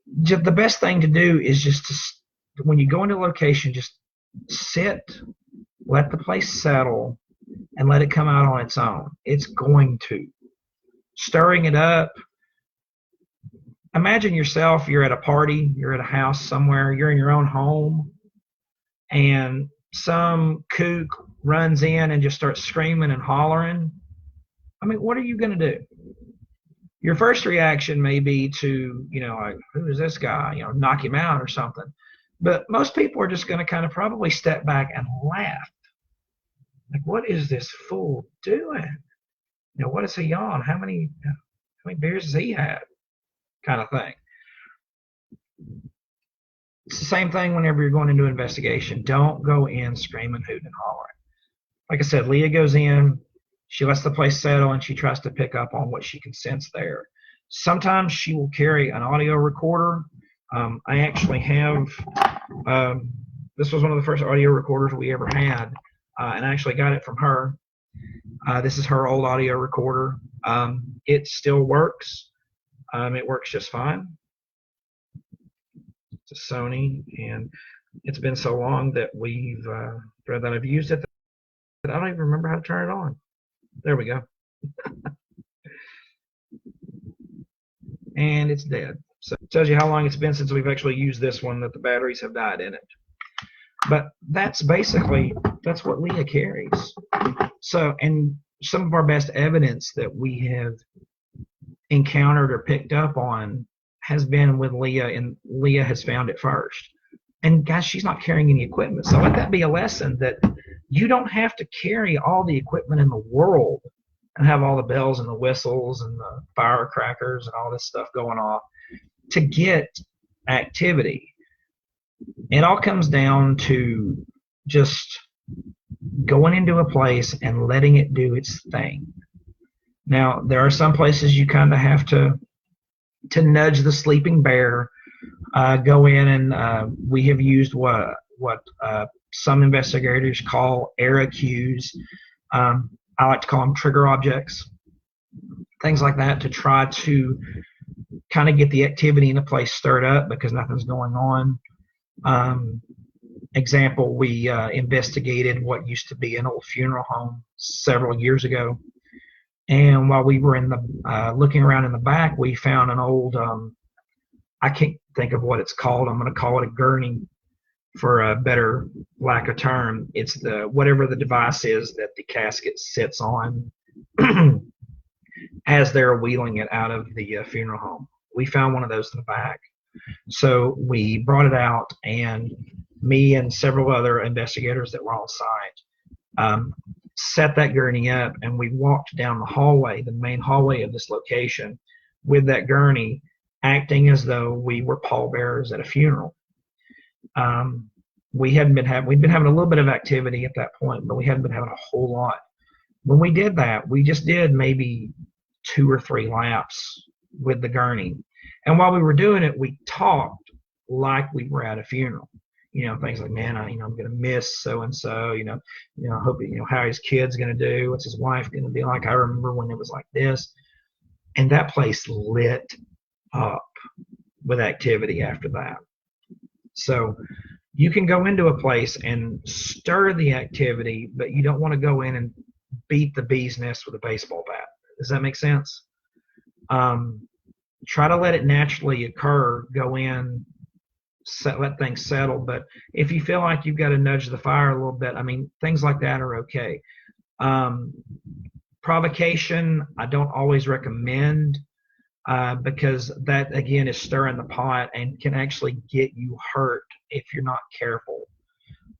The best thing to do is just when you go into a location, just sit, let the place settle, and let it come out on its own. It's going to. Stirring it up. Imagine yourself, you're at a party, you're at a house somewhere, you're in your own home, and some kook runs in and just starts screaming and hollering. I mean, what are you going to do? Your first reaction may be to, like, who is this guy? Knock him out or something. But most people are just going to kind of probably step back and laugh. Like, what is this fool doing? What is he on? How many beers has he had? Kind of thing. It's the same thing whenever you're going into an investigation. Don't go in screaming, hooting, and hollering. Like I said, Leah goes in, she lets the place settle, and she tries to pick up on what she can sense there. Sometimes she will carry an audio recorder. I actually have, this was one of the first audio recorders we ever had, and I actually got it from her. This is her old audio recorder. It still works. It works just fine. It's a Sony, and it's been so long that I've used it that I don't even remember how to turn it on. There we go. And it's dead. So it tells you how long it's been since we've actually used this one, that the batteries have died in it. But that's what Leah carries. So, and some of our best evidence that we have encountered or picked up on has been with Leah, and Leah has found it first. And guys, she's not carrying any equipment. So let that be a lesson that you don't have to carry all the equipment in the world and have all the bells and the whistles and the firecrackers and all this stuff going off to get activity. It all comes down to just going into a place and letting it do its thing. Now, there are some places you kind of have to nudge the sleeping bear, go in, and we have used what some investigators call era cues. I like to call them trigger objects, things like that, to try to kind of get the activity in the place stirred up because nothing's going on. Example, we investigated what used to be an old funeral home several years ago. And while we were looking around in the back, we found an old, I can't think of what it's called. I'm going to call it a gurney for a better lack of term. It's whatever the device is that the casket sits on as they're wheeling it out of the funeral home. We found one of those in the back. So we brought it out, and me and several other investigators that were on site set that gurney up, and we walked down the hallway, the main hallway of this location, with that gurney, acting as though we were pallbearers at a funeral. We'd been having a little bit of activity at that point, but we hadn't been having a whole lot. When we did that, we just did maybe 2 or 3 laps with the gurney. And while we were doing it, we talked like we were at a funeral. Things like, man, I'm going to miss so-and-so, I hope, how his kid's going to do, what's his wife going to be like. I remember when it was like this. And that place lit up with activity after that. So you can go into a place and stir the activity, but you don't want to go in and beat the bee's nest with a baseball bat. Does that make sense? Try to let it naturally occur, go in, let things settle. But if you feel like you've got to nudge the fire a little bit, things like that are okay. Provocation, I don't always recommend because that, again, is stirring the pot and can actually get you hurt if you're not careful.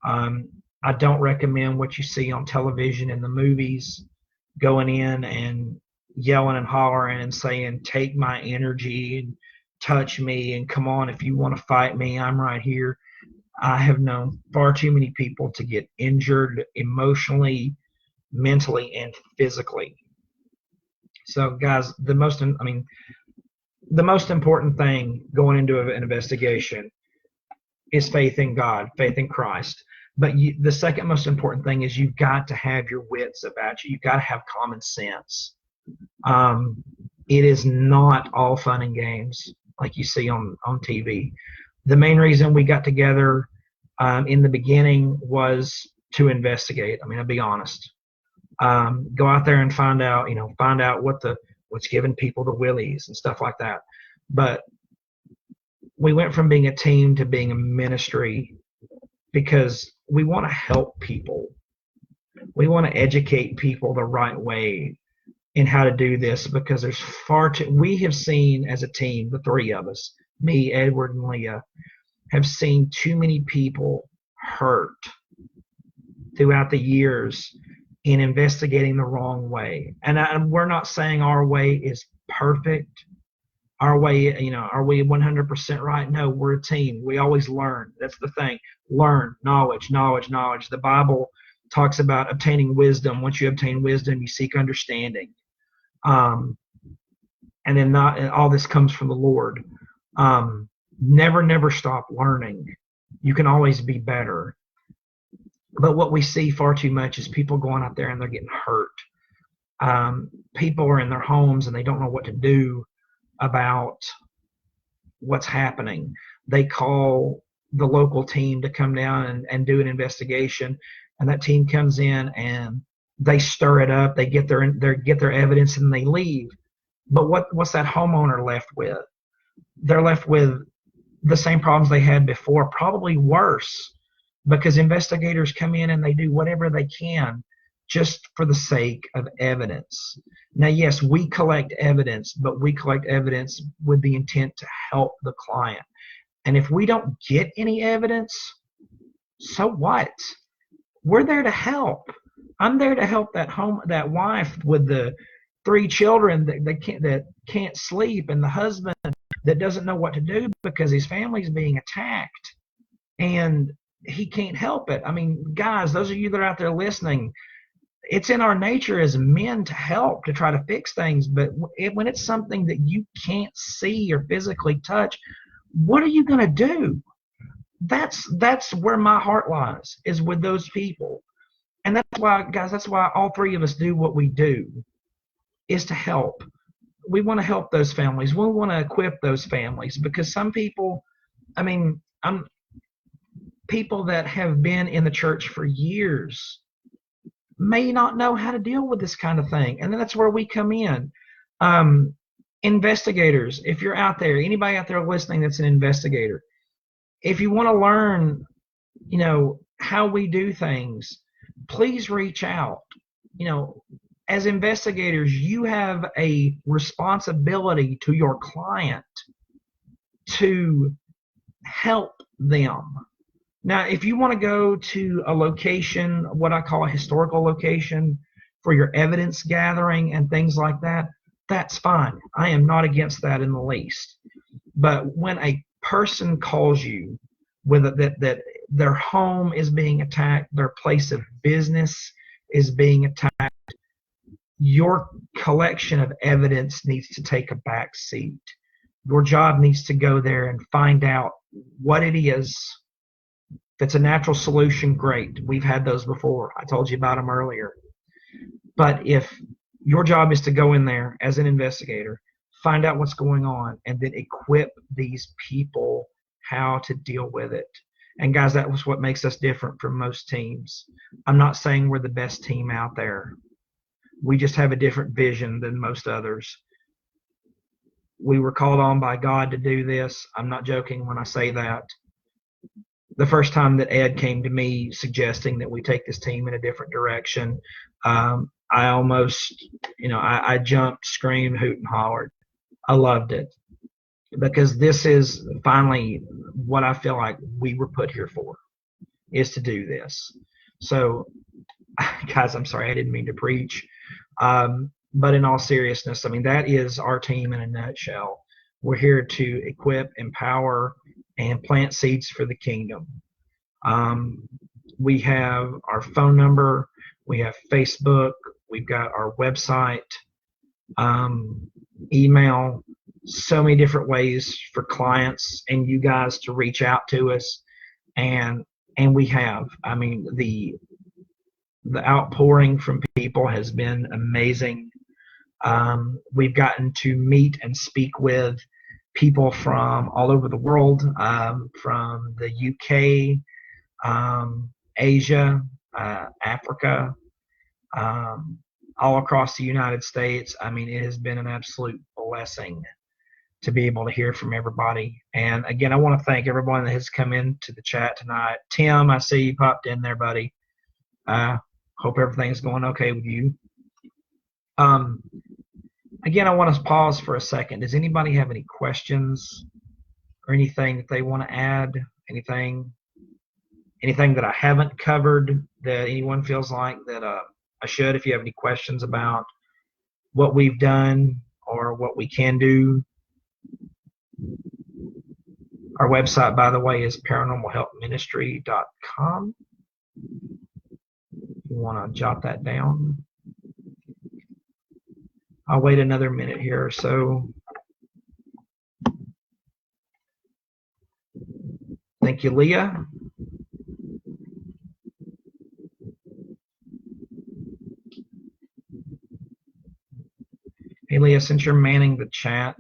I don't recommend what you see on television in the movies, going in and yelling and hollering and saying, take my energy and touch me and come on, if you want to fight me, I'm right here. I have known far too many people to get injured emotionally, mentally, and physically So, guys, the most important thing going into an investigation is faith in God, faith in Christ. But the second most important thing is you've got to have your wits about you. You've got to have common sense. Um, it is not all fun and games like you see on TV. The main reason we got together in the beginning was to investigate. I mean, I'll be honest. Go out there and find out, what's giving people the willies and stuff like that. But we went from being a team to being a ministry because we want to help people. We want to educate people the right way in how to do this because there's we have seen as a team, the three of us, me, Edward, and Leah, have seen too many people hurt throughout the years in investigating the wrong way. And we're not saying our way is perfect. Our way, are we 100% right? No, we're a team. We always learn. That's the thing. Learn, knowledge. The Bible talks about obtaining wisdom. Once you obtain wisdom, you seek understanding. And then and all this comes from the Lord. Never stop learning. You can always be better. But what we see far too much is people going out there and they're getting hurt. People are in their homes and they don't know what to do about what's happening. They call the local team to come down and do an investigation, and that team comes in and they stir it up. They get their evidence and they leave. But what's that homeowner left with? They're left with the same problems they had before, probably worse, because investigators come in and they do whatever they can just for the sake of evidence. Now, yes, we collect evidence, but we collect evidence with the intent to help the client. And if we don't get any evidence, so what? We're there to help. I'm there to help that wife with the 3 children that can't sleep, and the husband that doesn't know what to do because his family's being attacked, and he can't help it. I mean, guys, those of you that are out there listening, it's in our nature as men to help, to try to fix things. But when it's something that you can't see or physically touch, what are you going to do? That's where my heart lies, is with those people. And that's why, guys, that's why all 3 of us do what we do, is to help. We want to help those families. We want to equip those families, because some people, people that have been in the church for years may not know how to deal with this kind of thing. And then that's where we come in. Investigators, if you're out there, anybody out there listening that's an investigator, if you want to learn, how we do things, please reach out. As investigators, you have a responsibility to your client to help them. Now, if you want to go to a location, what I call a historical location, for your evidence gathering and things like that, that's fine. I am not against that in the least. But when a person calls you that their home is being attacked, their place of business is being attacked, your collection of evidence needs to take a back seat. Your job needs to go there and find out what it is. If it's a natural solution, great. We've had those before. I told you about them earlier. But if your job is to go in there as an investigator, find out what's going on, and then equip these people how to deal with it. And guys, that was what makes us different from most teams. I'm not saying we're the best team out there. We just have a different vision than most others. We were called on by God to do this. I'm not joking when I say that. The first time that Ed came to me suggesting that we take this team in a different direction, I almost, I jumped, screamed, hoot, and hollered. I loved it, because this is finally what I feel like we were put here for, is to do this. So, guys, I'm sorry, I didn't mean to preach. But in all seriousness, that is our team in a nutshell. We're here to equip, empower, and plant seeds for the kingdom. We have our phone number. We have Facebook. We've got our website. email, so many different ways for clients and you guys to reach out to us. And we have. I mean, the outpouring from people has been amazing. We've gotten to meet and speak with people from all over the world, from the UK, Asia, Africa, um, all across the United States. I mean, it has been an absolute blessing to be able to hear from everybody. And again, I want to thank everyone that has come into the chat tonight. Tim, I see you popped in there, buddy. Hope everything's going okay with you. Again, I want to pause for a second. Does anybody have any questions or anything that they want to add? Anything that I haven't covered that anyone feels like that I should? If you have any questions about what we've done or what we can do. Our website, by the way, is paranormalhelpministry.com. If you want to jot that down. I'll wait another minute here or so. Thank you, Leah. Hey, Leah, since you're manning the chat,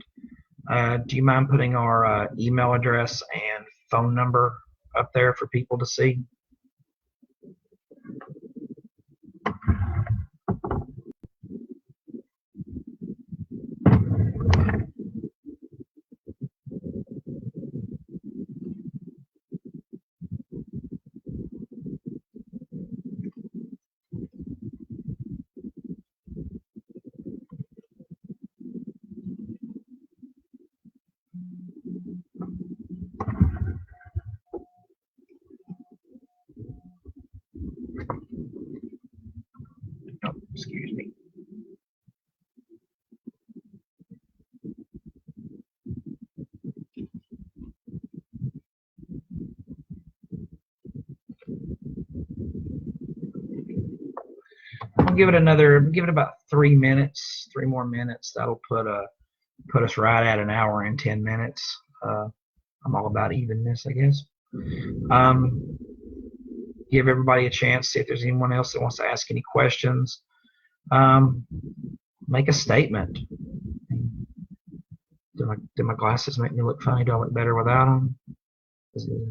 do you mind putting our email address and phone number up there for people to see? Oh, excuse me. I'll give it about 3 minutes, 3 more minutes. That'll put us right at an hour and 10 minutes. I'm all about evenness, I guess. Give everybody a chance, see if there's anyone else that wants to ask any questions. Make a statement. Do my glasses make me look funny? Do I look better without them?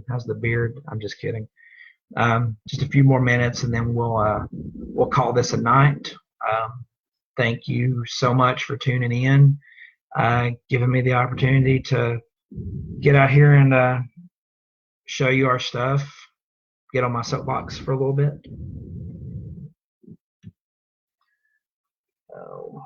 How's the beard? I'm just kidding. Just a few more minutes, and then we'll call this a night. Thank you so much for tuning in, giving me the opportunity to get out here and show you our stuff, get on my soapbox for a little bit. Oh.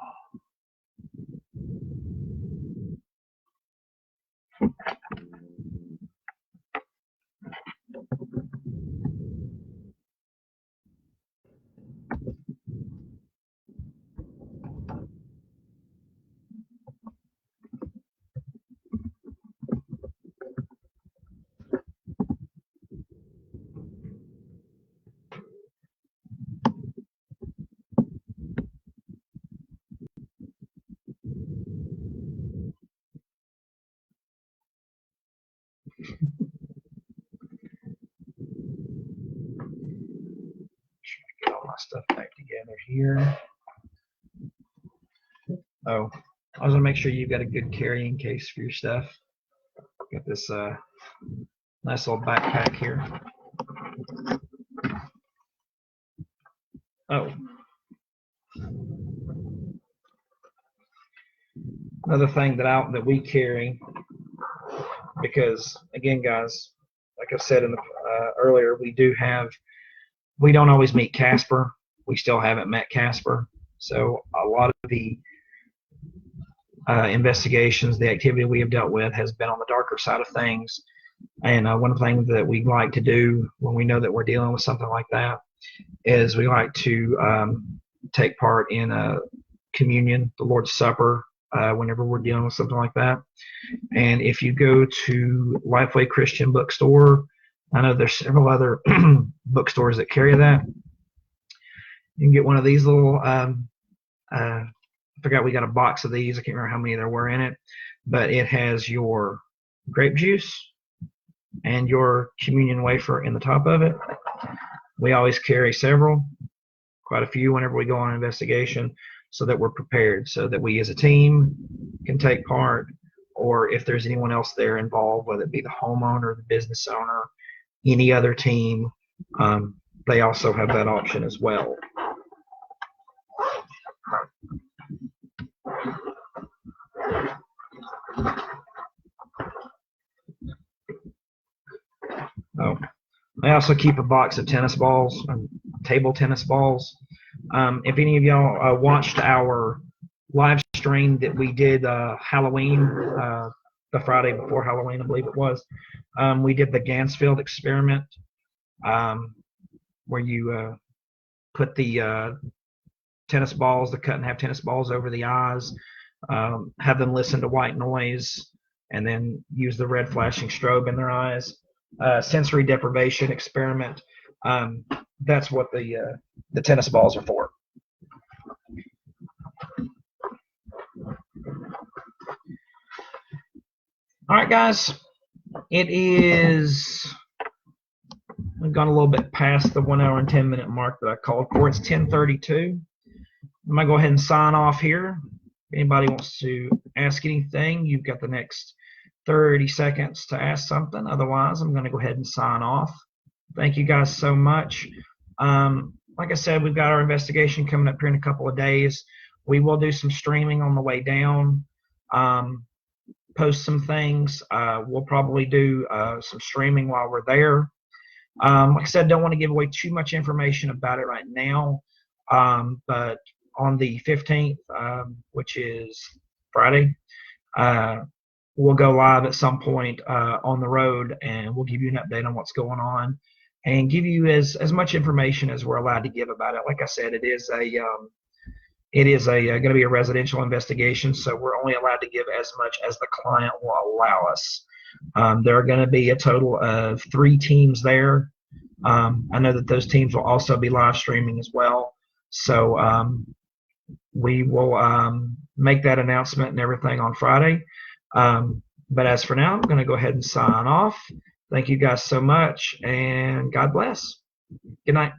Get all my stuff back together here. Oh, I was gonna make sure you've got a good carrying case for your stuff. Got this nice little backpack here. Oh, another thing that we carry, because again, guys, like I said in the earlier, we don't always meet Casper. We still haven't met Casper. So a lot of the investigations, the activity we have dealt with has been on the darker side of things. And one of the things that we like to do when we know that we're dealing with something like that is we like to take part in a communion, the Lord's Supper, whenever we're dealing with something like that. And if you go to Lifeway Christian Bookstore, I know there's several other bookstores that carry that. You can get one of these little forgot, we got a box of these. I can't remember how many there were in it, but it has your grape juice and your communion wafer in the top of it. We always carry several, quite a few, whenever we go on an investigation, so that we're prepared, so that we as a team can take part, or if there's anyone else there involved, whether it be the homeowner, the business owner, any other team, they also have that option as well. Oh, I also keep a box of tennis balls, table tennis balls. If any of y'all watched our live stream that we did Halloween, the Friday before Halloween, I believe it was, we did the Gansfield experiment, where you put the tennis balls, the cut in half tennis balls, over the eyes, have them listen to white noise, and then use the red flashing strobe in their eyes. Sensory deprivation experiment. That's what the tennis balls are for. All right, guys. We've gone a little bit past the 1 hour and 10-minute mark that I called for. It's 10:32. I'm going to go ahead and sign off here. If anybody wants to ask anything, you've got the next 30 seconds to ask something. Otherwise, I'm going to go ahead and sign off. Thank you guys so much. Like I said, we've got our investigation coming up here in a couple of days. We will do some streaming on the way down, post some things. We'll probably do some streaming while we're there. Like I said, don't want to give away too much information about it right now, but on the 15th, which is Friday, we'll go live at some point on the road, and we'll give you an update on what's going on and give you as much information as we're allowed to give about it. Like I said, it is going to be a residential investigation, so we're only allowed to give as much as the client will allow us. There are going to be a total of 3 teams there. I know that those teams will also be live streaming as well. So we will make that announcement and everything on Friday. But as for now, I'm going to go ahead and sign off. Thank you guys so much, and God bless. Good night.